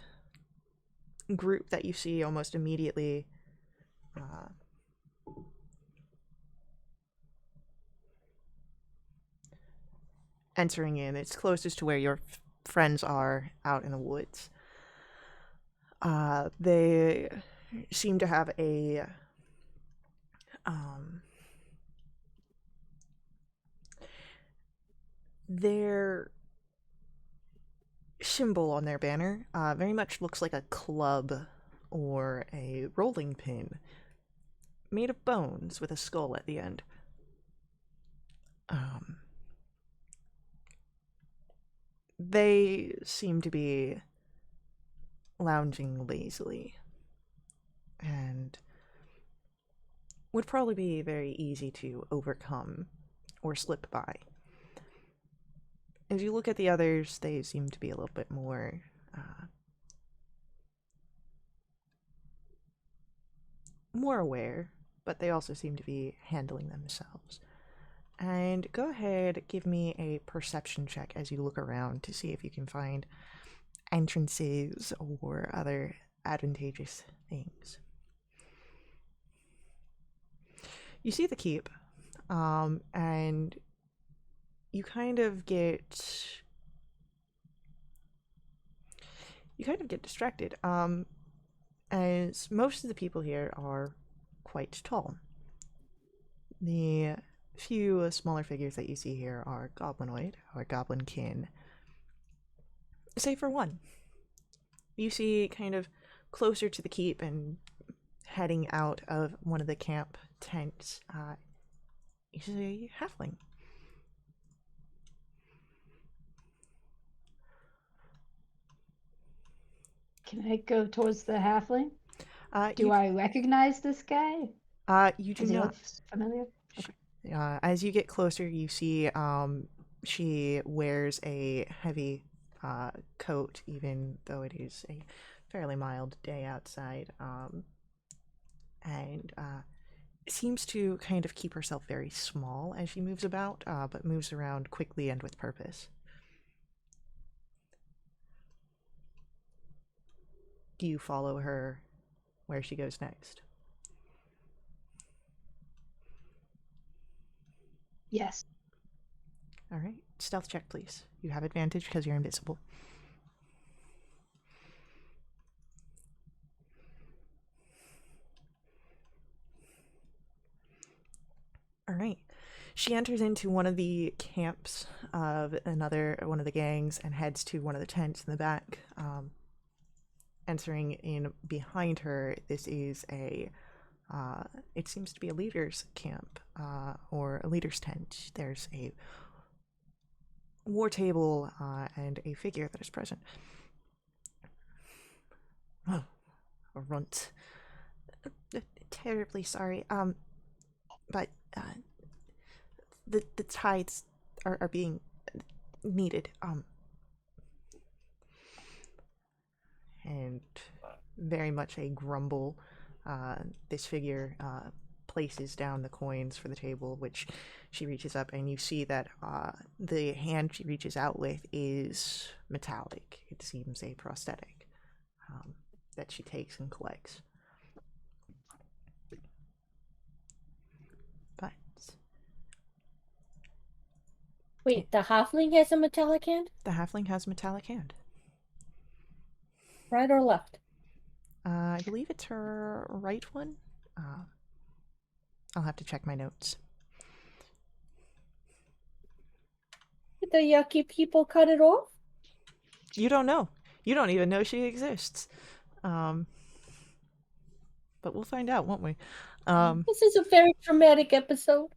group that you see almost immediately entering in. It's closest to where your friends are out in the woods. They seem to have a their symbol on their banner very much looks like a club or a rolling pin made of bones with a skull at the end. They seem to be lounging lazily and would probably be very easy to overcome or slip by. As you look at the others, they seem to be a little bit more more aware, but they also seem to be handling themselves. And go ahead, give me a perception check as you look around to see if you can find entrances or other advantageous things. You see the keep, and you kind of get distracted, as most of the people here are quite tall. The few smaller figures that you see here are goblinoid or goblinkin, save for one. You see kind of closer to the keep and heading out of one of the camp tents, you see a halfling. Can I go towards the halfling? Do You, I recognize this guy? you do Does he not. look familiar? Okay. As you get closer, you see she wears a heavy coat, even though it is a fairly mild day outside, and seems to kind of keep herself very small as she moves about, but moves around quickly and with purpose. Do you follow her where she goes next? Yes. All right, stealth check, please. You have advantage because you're invisible. All right. She enters into one of the camps of one of the gangs and heads to one of the tents in the back. Entering in behind her, this is it seems to be a leader's camp, or a leader's tent. There's a war table and a figure that is present. Oh, a runt. Terribly sorry. But the tides are being needed. And very much a grumble. This figure places down the coins for the table, which she reaches up, and you see that the hand she reaches out with is metallic. It seems a prosthetic that she takes and collects. But Wait, the halfling has a metallic hand? the halfling has a metallic hand. Right or left? I believe it's her right one. I'll have to check my notes. Did the yucky people cut it off? You don't know. You don't even know she exists. But we'll find out, won't we? This is a very dramatic episode.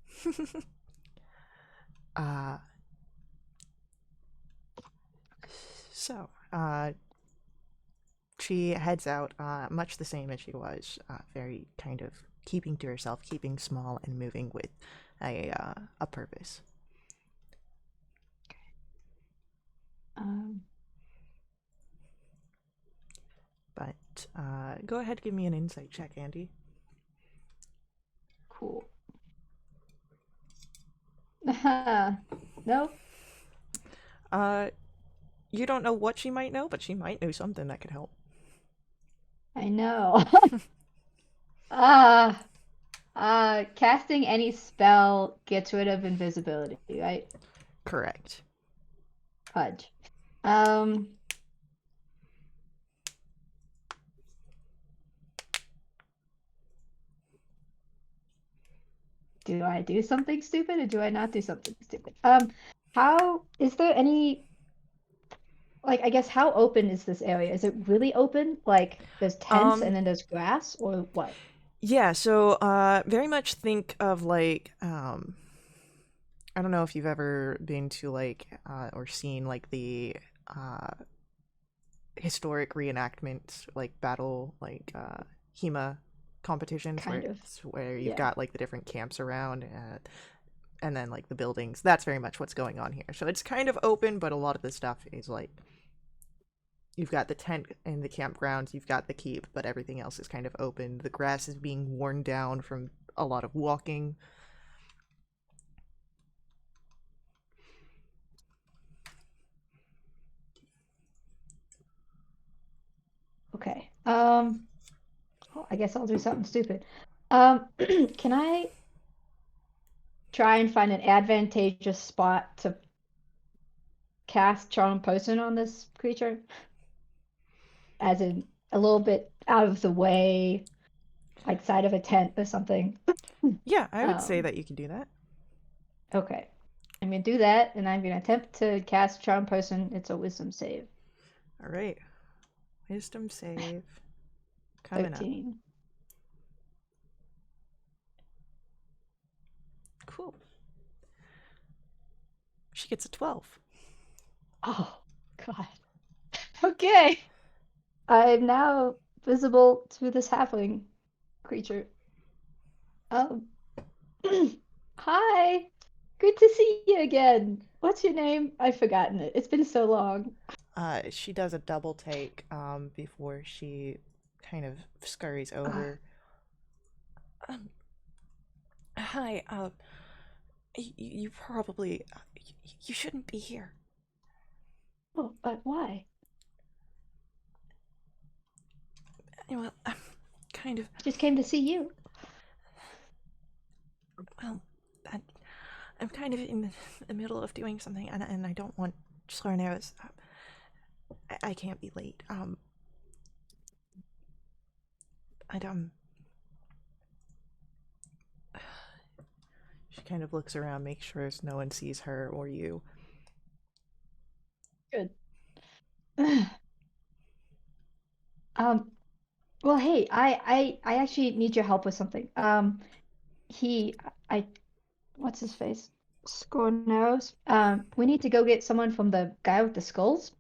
So, she heads out, much the same as she was, very kind of keeping to herself, keeping small, and moving with a purpose. But go ahead, give me an insight check, Andy. Cool. No? You don't know what she might know, but she might know something that could help. I know. Casting any spell gets rid of invisibility, right? Correct. Fudge. Do I do something stupid or do I not do something stupid? How is there any, like, I guess how open is this area? Is it really open? Like there's tents and then there's grass, or what? Yeah, so very much think of like I don't know if you've ever been to like or seen like the historic reenactments, like battle, like HEMA competitions, Kind of. where you've Yeah. got like the different camps around, and then like the buildings. That's very much what's going on here. So it's kind of open, but a lot of the stuff is like you've got the tent and the campgrounds, you've got the keep, but everything else is kind of open. The grass is being worn down from a lot of walking. Okay. Well, I guess I'll do something stupid. Can I try and find an advantageous spot to cast Charm Person on this creature? As in a little bit out of the way, like side of a tent or something. Yeah, I would say that you can do that. Okay. I'm gonna do that, and I'm gonna attempt to cast Charm Person. It's a Wisdom save. All right. Wisdom save. Coming up. 13. Cool. She gets a 12. Oh, God. Okay. I'm now visible to this halfling creature. Um, hi. Good to see you again. What's your name? I've forgotten it. It's been so long. She does a double take before she kind of scurries over. Um, Hi, you probably, you shouldn't be here. Oh, why? Well, I'm kind of, Just came to see you. well, I, I'm kind of in the middle of doing something, and I don't want Slarneros. I can't be late. I'd, She kind of looks around, makes sure no one sees her or you. Good. Um, well, hey, I actually need your help with something. He, I, what's his face? Scorneros. We need to go get someone from the guy with the skulls.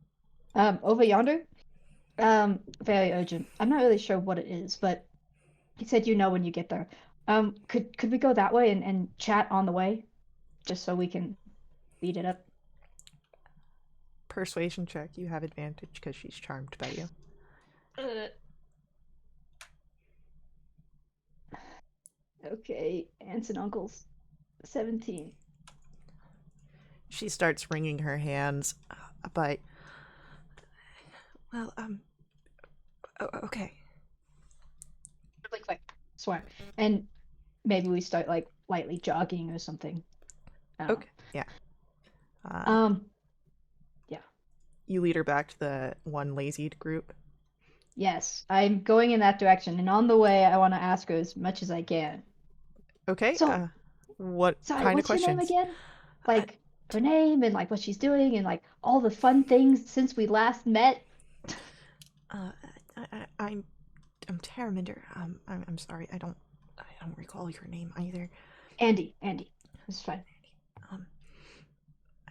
Over yonder. Very urgent. I'm not really sure what it is, but he said you know when you get there. Could we go that way and chat on the way, just so we can beat it up? Persuasion check, you have advantage because she's charmed by you. Okay, aunts and uncles. 17. She starts wringing her hands, but, well, okay. Like swear. And maybe we start like lightly jogging or something. I don't Okay, yeah. know. Yeah. You lead her back to the one lazied group. Yes, I'm going in that direction, and on the way, I want to ask her as much as I can. Okay, So, what sorry, kind of what's your name questions? again? I, Like her name and like what she's doing and like all the fun things since we last met. uh, I'm Terraminder. I'm sorry, I don't recall your name either. Andy, it's fine. Um,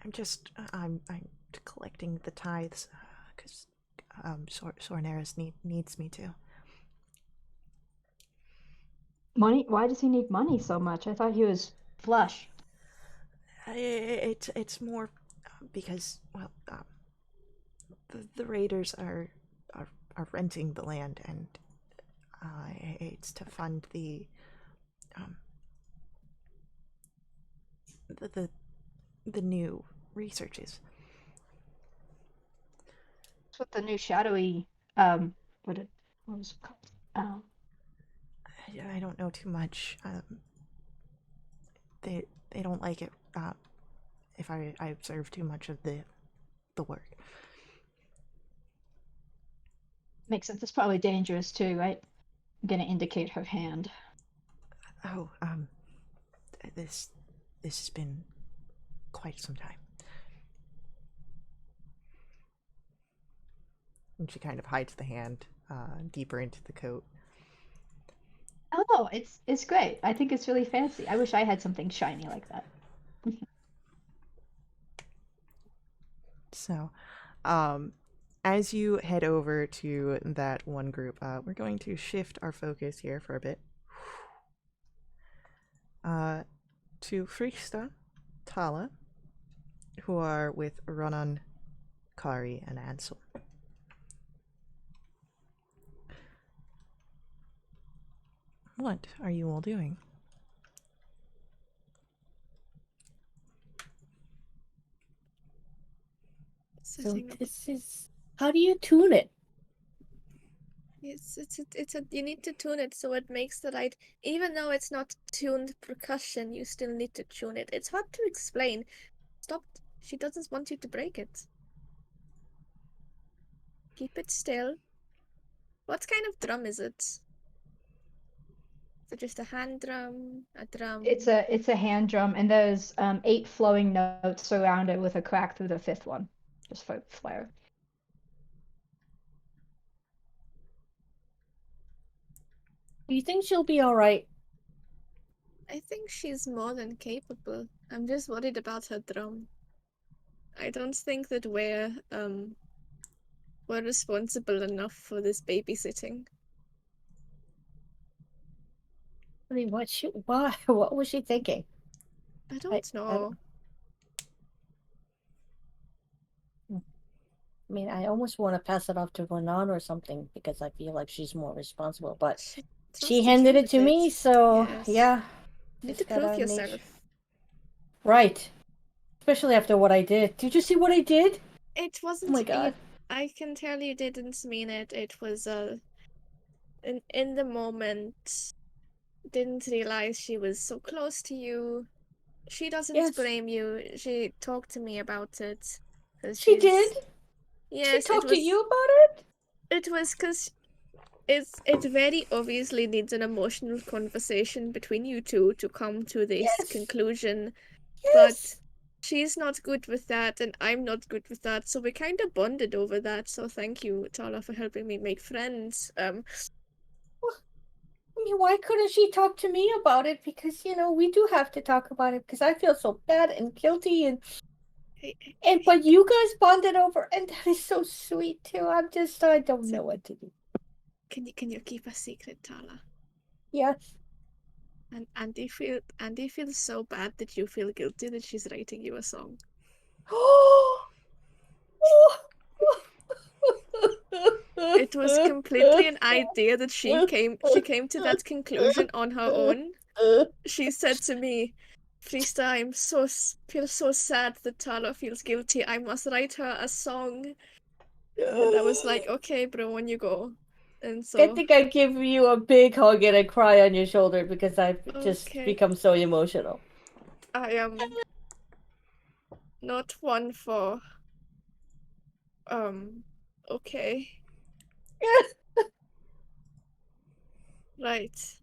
I'm collecting the tithes, because Sorneris needs me to. Money? Why does he need money so much? I thought he was flush. It's more because, well, the raiders are renting the land, and it's to fund um the the new researches. It's what the new shadowy what was it called? I don't know too much. They don't like it if I observe too much of the work. Makes sense. It's probably dangerous too, right? I'm gonna indicate her hand. Oh, this has been quite some time. And she kind of hides the hand deeper into the coat. Oh, it's great. I think it's really fancy. I wish I had something shiny like that. So, as you head over to that one group, we're going to shift our focus here for a bit. To Frista, Tala, who are with Ronan, Kari, and Ansel. What are you all doing? So Setting up. this is how do you tune it? You need to tune it so it makes the right. Even though it's not tuned percussion, you still need to tune it. It's hard to explain. Stop. She doesn't want you to break it. Keep it still. What kind of drum is it? So just a hand drum, a drum. It's a hand drum, and there's 8 flowing notes surrounded with a crack through the 5th one, just for flair. Do you think she'll be all right? I think she's more than capable. I'm just worried about her drum. I don't think that we're responsible enough for this babysitting. I mean, why? What was she thinking? I don't know. I mean, I almost want to pass it off to Renan or something because I feel like she's more responsible. But she trusted handed you it to with me, so Yes. yeah. You need just to prove gotta make yourself. Right. Especially after what I did. Did you see what I did? It wasn't. Oh my god. I can tell you didn't mean it. It was in the moment. Didn't realize she was so close to you. She doesn't Yes. blame you. She talked to me about it. She did? Yes, she talked to you about it? It was because it very obviously needs an emotional conversation between you two to come to this Yes. conclusion. Yes. But she's not good with that, and I'm not good with that, so we kind of bonded over that. So thank you, Tala, for helping me make friends. I mean, why couldn't she talk to me about it? Because, we do have to talk about it because I feel so bad and guilty and but you guys bonded over, and that is so sweet too. I don't know what to do. Can you keep a secret, Tala? Yes. And Andy feels so bad that you feel guilty that she's writing you a song. It was completely an idea that she came to that conclusion on her own. She said to me, Frista, feel so sad that Tala feels guilty. I must write her a song. And I was like, okay, bro, on you go. And so I think I give you a big hug and a cry on your shoulder because I've just become so emotional. I am not one for okay. Right.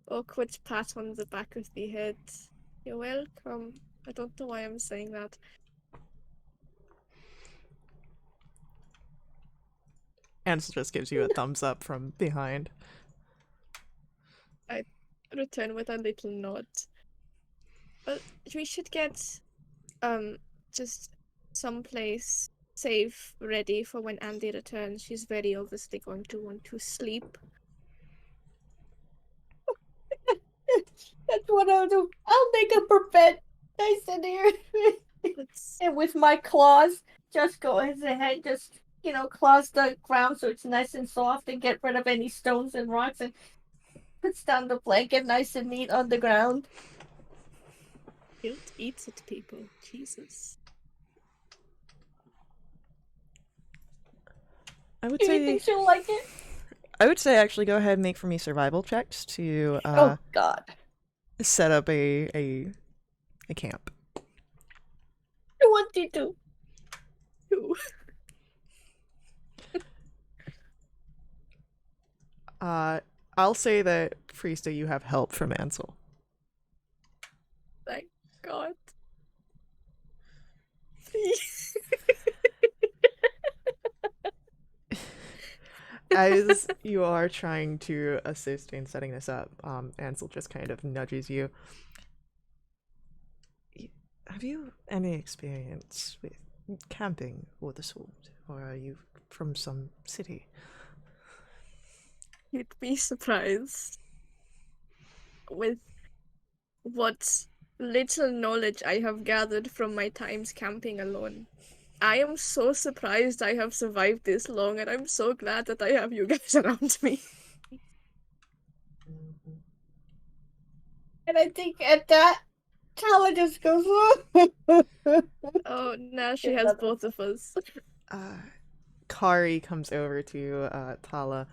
Awkward pat on the back of the head. You're welcome. I don't know why I'm saying that. Ansel just gives you a thumbs up from behind. I return with a little nod. But we should get just someplace safe ready for when Andy returns. She's very obviously going to want to sleep. That's what I'll do. I'll make up her bed nice in here. And with my claws, just go ahead, just claws the ground so it's nice and soft and get rid of any stones and rocks and puts down the blanket nice and neat on the ground. Guilt eats at people. Jesus. I would Do say. you think she'll like it? I would say actually go ahead and make for me survival checks to oh god, set up a camp. I want you to. I'll say that Friesta, you have help from Ansel. Thank God. Please. As you are trying to assist in setting this up, Ansel just kind of nudges you. Have you any experience with camping or the sort? Or are you from some city? You'd be surprised with what little knowledge I have gathered from my times camping alone. I am so surprised I have survived this long, and I'm so glad that I have you guys around me. And I think at that, Tala just goes, oh, now she has both of us. Kari comes over to Tala.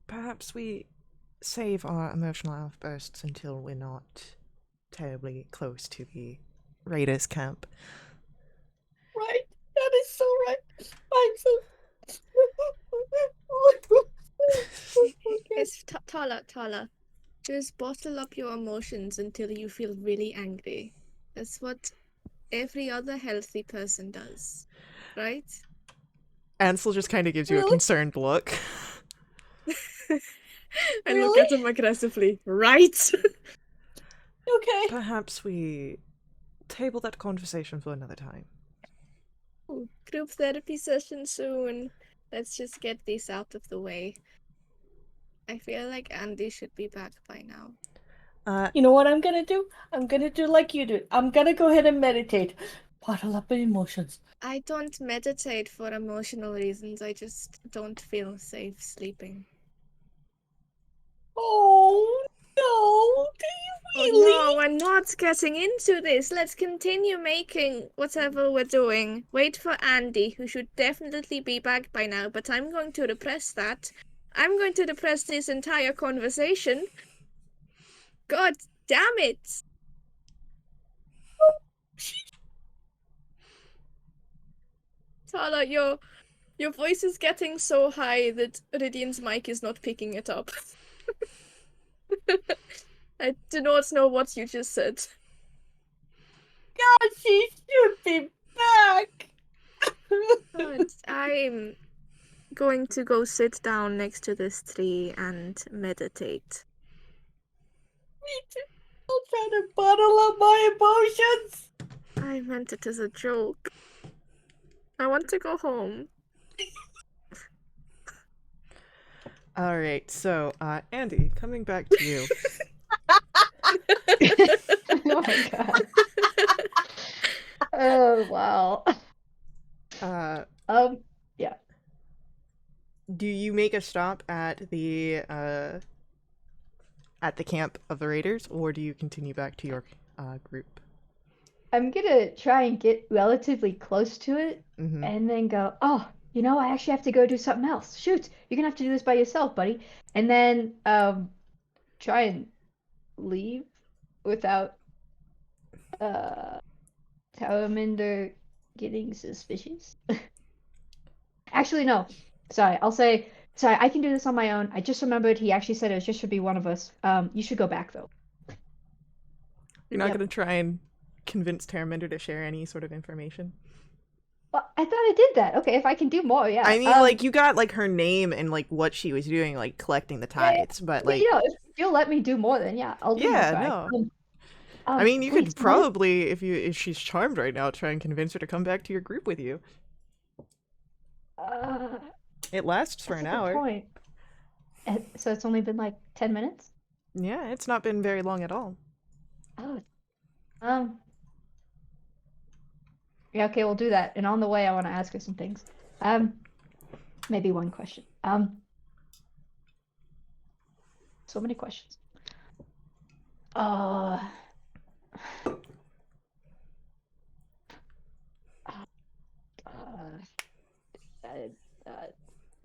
Perhaps we save our emotional outbursts until we're not terribly close to the raiders' camp. Right, that is so right. I'm so. It's Tala. Just bottle up your emotions until you feel really angry. That's what every other healthy person does, right? Ansel just kind of gives you a Really? concerned look. I look Really? at him aggressively. Right? Okay. Perhaps we table that conversation for another time. Ooh, group therapy session soon. Let's just get this out of the way. I feel like Andy should be back by now. You know what I'm gonna do? I'm gonna do like you do. I'm gonna go ahead and meditate. Bottle up my emotions. I don't meditate for emotional reasons. I just don't feel safe sleeping. Oh no! Do Oh you really? no, we're not getting into this. Let's continue making whatever we're doing. Wait for Andy, who should definitely be back by now, but I'm going to repress that. I'm going to repress this entire conversation. God damn it! Tala, your voice is getting so high that Ridian's mic is not picking it up. I do not know what you just said. God, she should be back. God, I'm going to go sit down next to this tree and meditate. Me too. I'll try to bottle up my emotions. I meant it as a joke. I want to go home. All right, so Andy, coming back to you. Oh my god. Oh wow. Yeah. Do you make a stop at the camp of the raiders, or do you continue back to your group? I'm gonna try and get relatively close to it Mm-hmm. and then go, oh, I actually have to go do something else. Shoot, you're gonna have to do this by yourself, buddy. And then try and leave without Talamander getting suspicious. Actually, no. Sorry, I'll say sorry, I can do this on my own. I just remembered he actually said it was just should be one of us. You should go back though. You're not Yep. going to try and convince Terraminder to share any sort of information? Well, I thought I did that. Okay, if I can do more, yeah. I mean, like, you got, like, her name and, like, what she was doing, like, collecting the Yeah, tithes, but, yeah, like... if you'll let me do more, then yeah, I'll do more Yeah, try. no. I mean, you wait, could so what is- probably, if she's charmed right now, try and convince her to come back to your group with you. uh, It lasts for that's an a good hour. point. So it's only been like 10 minutes? Yeah, it's not been very long at all. Oh, yeah, okay, we'll do that. And on the way, I want to ask her some things. Maybe one question. So many questions. Uh,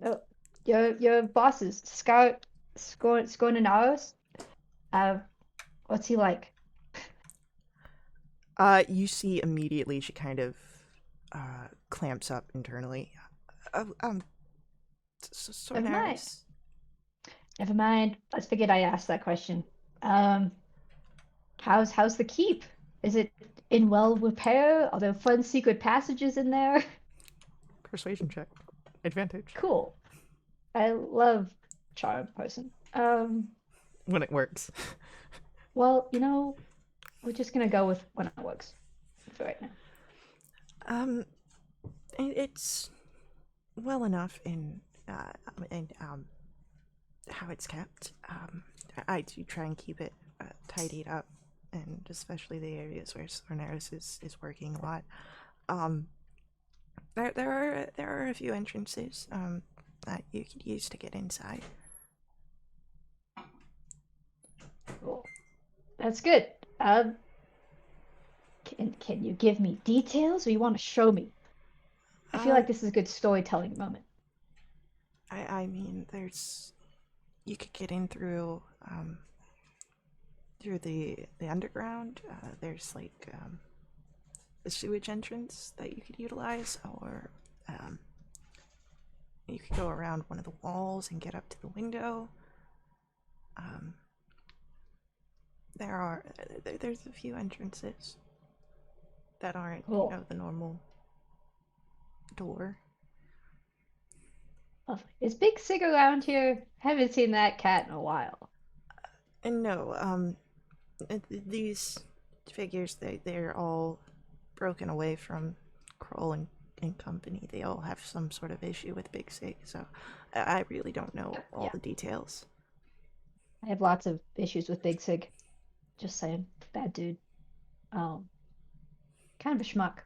oh, your bosses, Scornaros. What's he like? You see immediately she kind of clamps up internally. So Never mind. nice. Never mind. I figured I asked that question. How's the keep? Is it in well repair? Are there fun secret passages in there? Persuasion check. Advantage. Cool. I love charm person. When it works. Well, we're just gonna go with when it works for right now. It's well enough in how it's kept. I do try and keep it tidied up, and especially the areas where Sornaris is working a lot. There are a few entrances that you could use to get inside. Cool. That's good. Can you give me details, or you want to show me? I feel like this is a good storytelling moment. I mean, you could get in through the underground. There's like a sewage entrance that you could utilize, or you could go around one of the walls and get up to the window. There's a few entrances that aren't, Cool. the normal door. Lovely. Is Big Sig around here? Haven't seen that cat in a while. And no, these figures, they're all broken away from Kroll and company. They all have some sort of issue with Big Sig, so I really don't know all Yeah. the details. I have lots of issues with Big Sig. Just saying. Bad dude. Kind of a schmuck.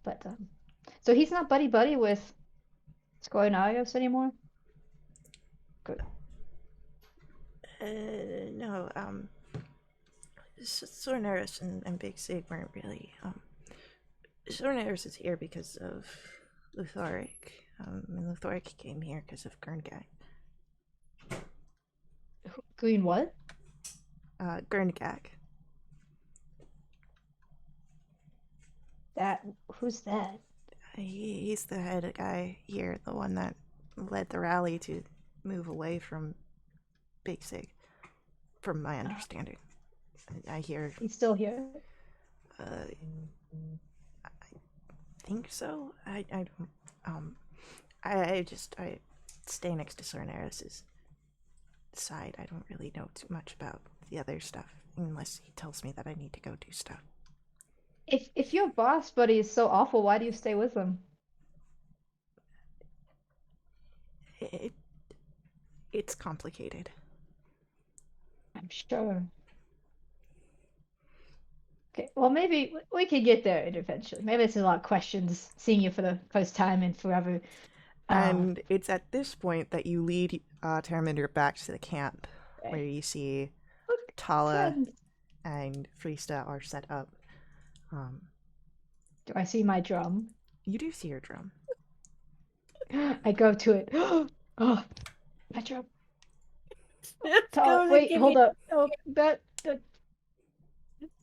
But, so he's not buddy-buddy with Scornarios anymore? Good. No, Sorneris and Big Sig weren't really, Sorneris is here because of Luthoric, and Luthoric came here because of Gurngag. Green what? Gurngag. Who's that? He's the head guy here, the one that led the rally to move away from Big Sig, from my understanding. I hear. He's still here? I think so. I don't. I stay next to Sorneris's side. I don't really know too much about the other stuff unless he tells me that I need to go do stuff. If your boss buddy is so awful, why do you stay with him? It's complicated. I'm sure. Okay, well maybe we could get there eventually. Maybe it's a lot of questions seeing you for the first time in forever. And it's at this point that you lead Terraminder back to the camp, Okay. where you see Look, Tala friends. and Frista are set up. Do I see my drum? You do see your drum. I go to it. Oh, my drum. Gonna Wait, give hold you- up. Oh, that.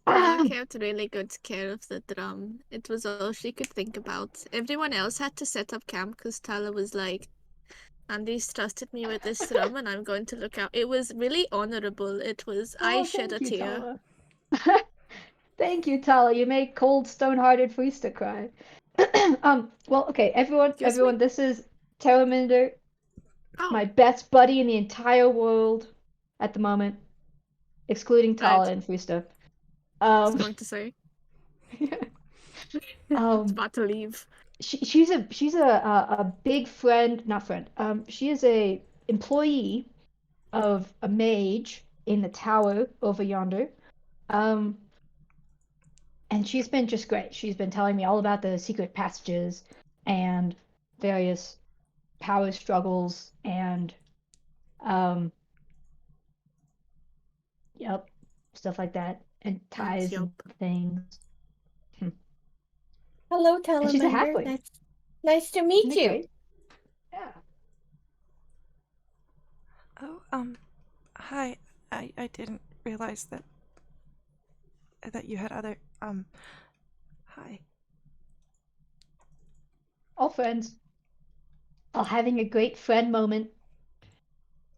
Aria kept really good care of the drum. It was all she could think about. Everyone else had to set up camp because Tala was like, Andy's trusted me with this drum and I'm going to look out. It was really honorable. It was, I shed a Thank you, tear. Tala. Thank you, Tala. You make cold, stone-hearted Frista cry. Well, okay, everyone, this is Terraminder, Oh, my best buddy in the entire world at the moment, excluding Tala Right. and Frista. I was going to say. It's about to leave. she's a big friend, not friend. She is a employee of a mage in the tower over yonder. And she's been just great. She's been telling me all about the secret passages and various power struggles and yep, stuff like that. And ties and Yup. things. Hello, And she's a Telemander. halfling. Nice to meet Isn't it you. great? Yeah. Oh, hi. I didn't realize that you had other, hi. All friends. All having a great friend moment.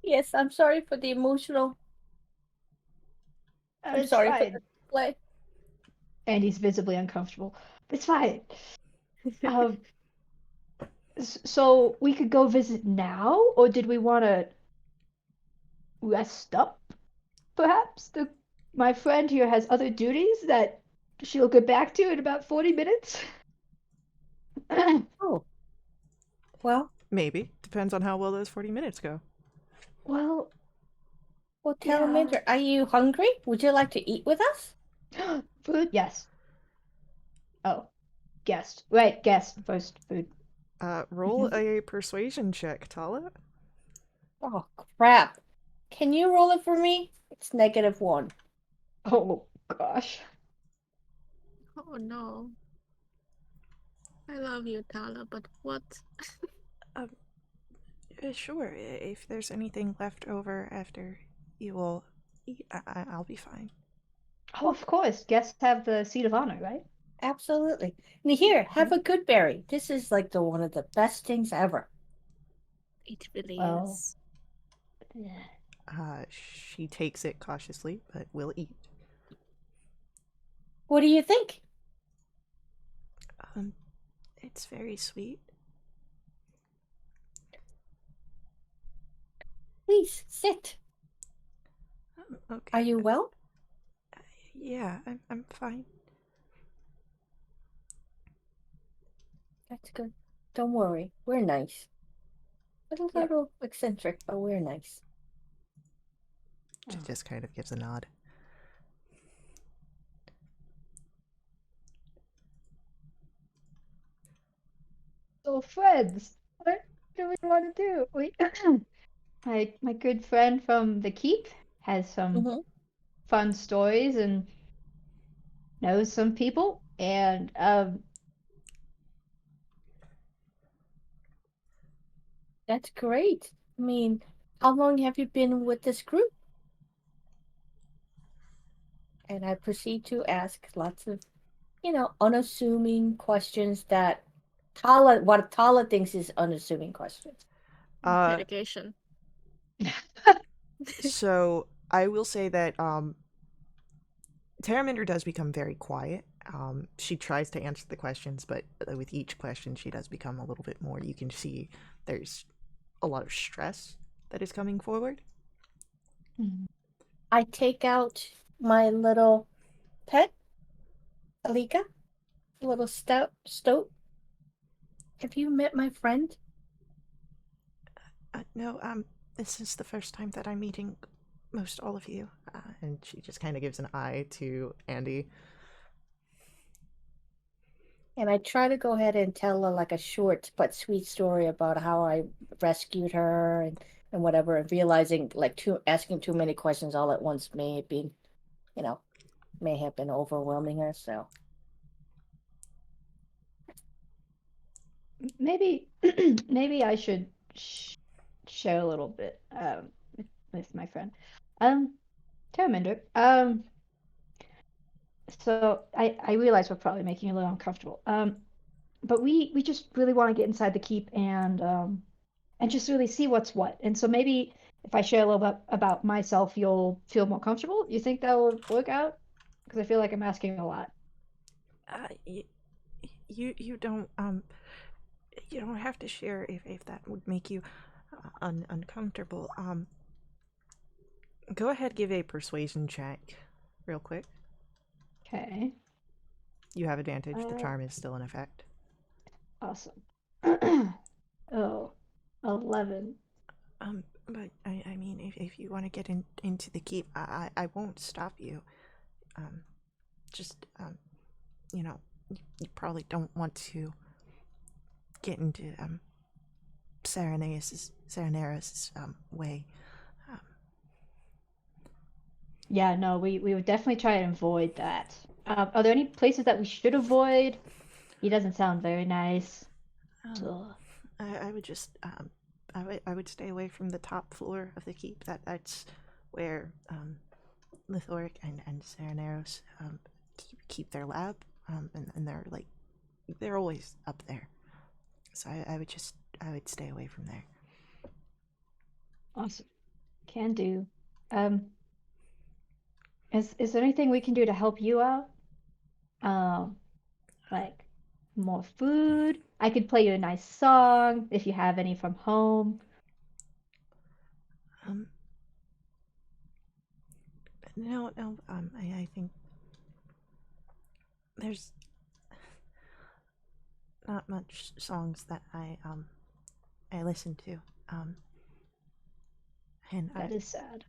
Yes, I'm sorry for the emotional. I'm It's sorry for fine. the display. And he's visibly uncomfortable. It's fine. So we could go visit now, or did we want to rest up? Perhaps my friend here has other duties that she'll get back to in about 40 minutes. Oh. Well, Maybe. Depends on how well those 40 minutes go. Well, Telemander, are you hungry? Would you like to eat with us? food? Yes. Oh, guest. Right, guest first. Food. Roll a persuasion check, Tala. Oh, crap. Can you roll it for me? It's -1. Oh gosh. Oh no. I love you, Tala, but what? Sure. If there's anything left over after you all eat, I'll be fine. Oh, of course. Guests have the seat of honor, right? absolutely. And here, have a good berry. This is like one of the best things ever. It really Well, is. yeah. She takes it cautiously, but will eat. What do you think? It's very sweet. Please sit. Okay. Are you well? Yeah, I'm fine. That's good. Don't worry. We're nice. A Yep. little eccentric, but we're nice. She Oh. just kind of gives a nod. So friends, what do we want to do? We my good friend from the keep has some Mm-hmm. fun stories and knows some people, and That's great. I mean, how long have you been with this group? And I proceed to ask lots of, unassuming questions that what Tala thinks is unassuming questions. Uh, Interrogation. so I will say that Terraminder does become very quiet. She tries to answer the questions, but with each question, she does become a little bit more. You can see there's a lot of stress that is coming forward. I take out my little pet, Alika, little stoat. Have you met my friend? No, this is the first time that I'm meeting most all of you. And she just kind of gives an eye to Andy. And I try to go ahead and tell like a short but sweet story about how I rescued her and whatever, and realizing like asking too many questions all at once may have been, may have been overwhelming her. So maybe maybe I should share a little bit with my friend. Terminder. So I realize we're probably making you a little uncomfortable. But we just really want to get inside the keep and just really see what's what. And so maybe if I share a little bit about myself, you'll feel more comfortable. You think that will work out? Because I feel like I'm asking a lot. You don't you don't have to share if that would make you uncomfortable. Go ahead, give a persuasion check, real quick. Okay. You have advantage. The charm is still in effect. Awesome. Oh, 11. But I mean, if you want to get into the keep, I won't stop you. Just you know, you probably don't want to get into Serenaris' way. Yeah, no, we would definitely try and avoid that. Are there any places that we should avoid? He doesn't sound very nice. Ugh. I would just I would stay away from the top floor of the keep. That's where Lithoric and Serenaros keep their lab. And they're always up there. So I would stay away from there. Awesome. Can do. Um, is there anything we can do to help you out? Um, like more food? I could play you a nice song if you have any from home. Um, no. I think there's not much songs that I listen to. And That is sad.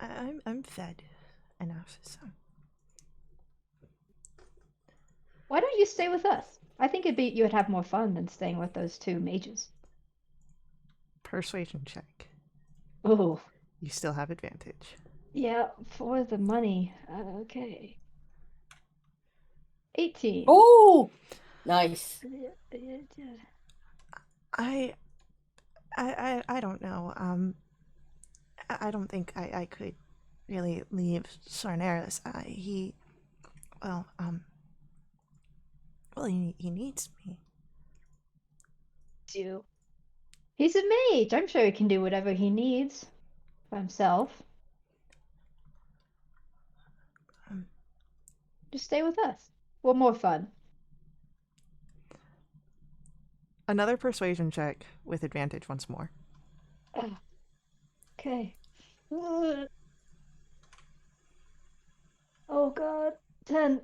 I'm fed enough. So Why don't you stay with us? I think you would have more fun than staying with those two mages. persuasion check. Oh, You still have advantage. yeah, for the money. Okay. 18. oh, nice. I I don't know. I don't think I could really leave Sarnaris. He, well, Well, he needs me. You. He's a mage. I'm sure he can do whatever he needs by himself. Um, Just stay with us. We're more fun. Another persuasion check with advantage once more. Okay. Oh god. 10.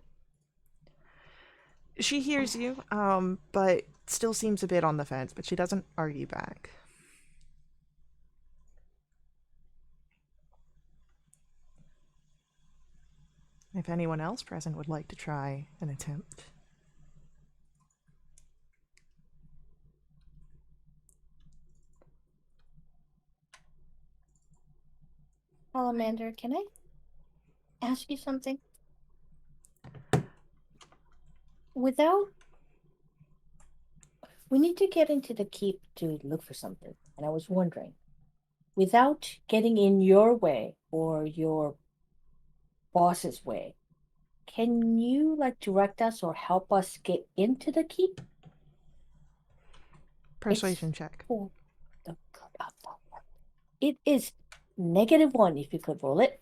She hears you, but still seems a bit on the fence, but she doesn't argue back. If anyone else present would like to try an attempt. Salamander, can I ask you something? We need to get into the keep to look for something, and I was wondering, without getting in your way or your boss's way, can you direct us or help us get into the keep? Persuasion check. For the good of the world. It is -1 if you could roll it.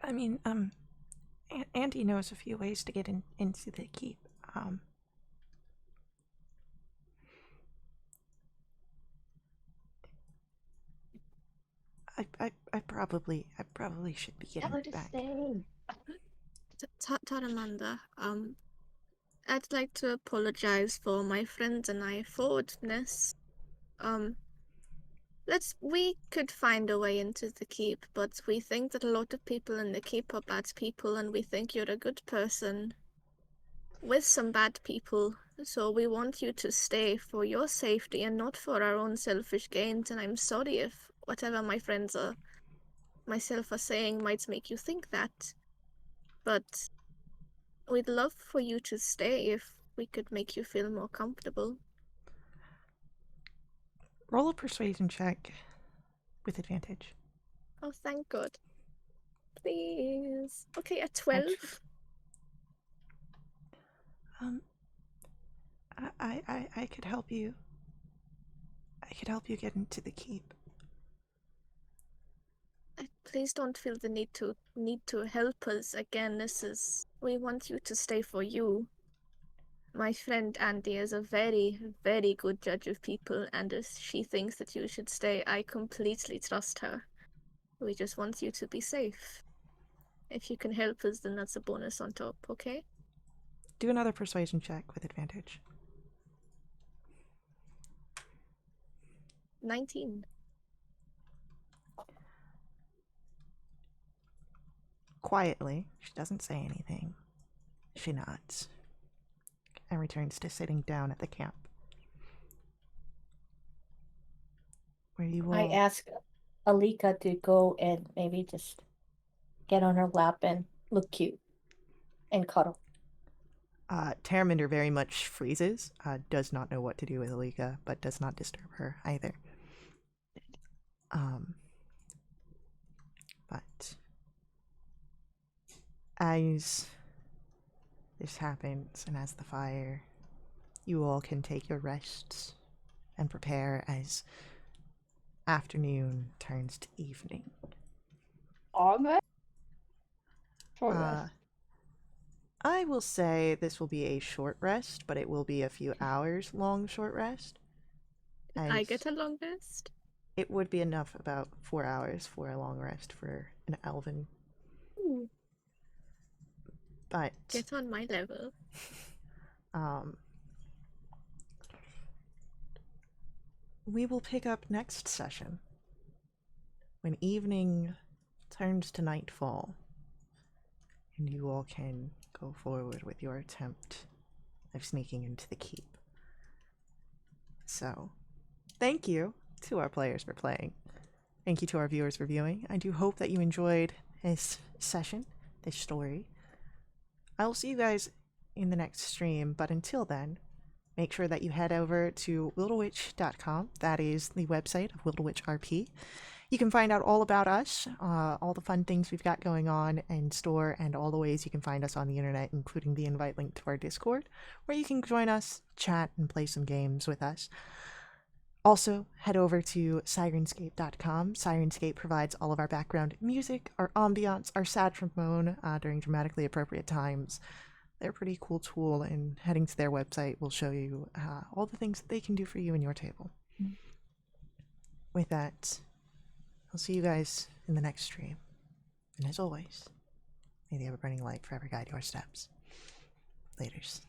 I mean, Andy knows a few ways to get into the keep. I probably should be Tell getting her to back. stay. Taramanda, I'd like to apologize for my friend and I forwardness. We could find a way into the keep, but we think that a lot of people in the keep are bad people, and we think you're a good person with some bad people. So we want you to stay for your safety and not for our own selfish gains. And I'm sorry if whatever my friends or myself are saying might make you think that. But we'd love for you to stay if we could make you feel more comfortable. Roll a persuasion check with advantage. Oh, thank God. Please. Okay, a 12. I could help you. I could help you get into the keep. Please don't feel the need to help us again. We want you to stay for you. My friend Andy is a very, very good judge of people, and if she thinks that you should stay, I completely trust her. We just want you to be safe. If you can help us, then that's a bonus on top, okay? Do another persuasion check with advantage. 19. Quietly, she doesn't say anything. She nods and returns to sitting down at the camp. Where you all... I ask Alika to go and maybe just get on her lap and look cute and cuddle. Terraminder very much freezes, does not know what to do with Alika, but does not disturb her either. But as this happens, and as the fire, you all can take your rests and prepare as afternoon turns to evening. Long rest? Short rest. I will say this will be a short rest, but it will be a few hours long short rest. I get a long rest? It would be enough, about 4 hours for a long rest for an elven. Ooh. But get on my level. We will pick up next session when evening turns to nightfall, and you all can go forward with your attempt of sneaking into the keep. So, thank you to our players for playing. Thank you to our viewers for viewing. I do hope that you enjoyed this session, this story. I will see you guys in the next stream, but until then, make sure that you head over to wildewitch.com. That is the website of Wildewitch RP. You can find out all about us, all the fun things we've got going on in store, and all the ways you can find us on the internet, including the invite link to our Discord, where you can join us, chat, and play some games with us. Also, head over to Sirenscape.com. Sirenscape provides all of our background music, our ambiance, our sad trombone during dramatically appropriate times. They're a pretty cool tool, and heading to their website will show you all the things that they can do for you and your table. With that, I'll see you guys in the next stream. And as always, may the ever-burning light forever guide your steps. Laters.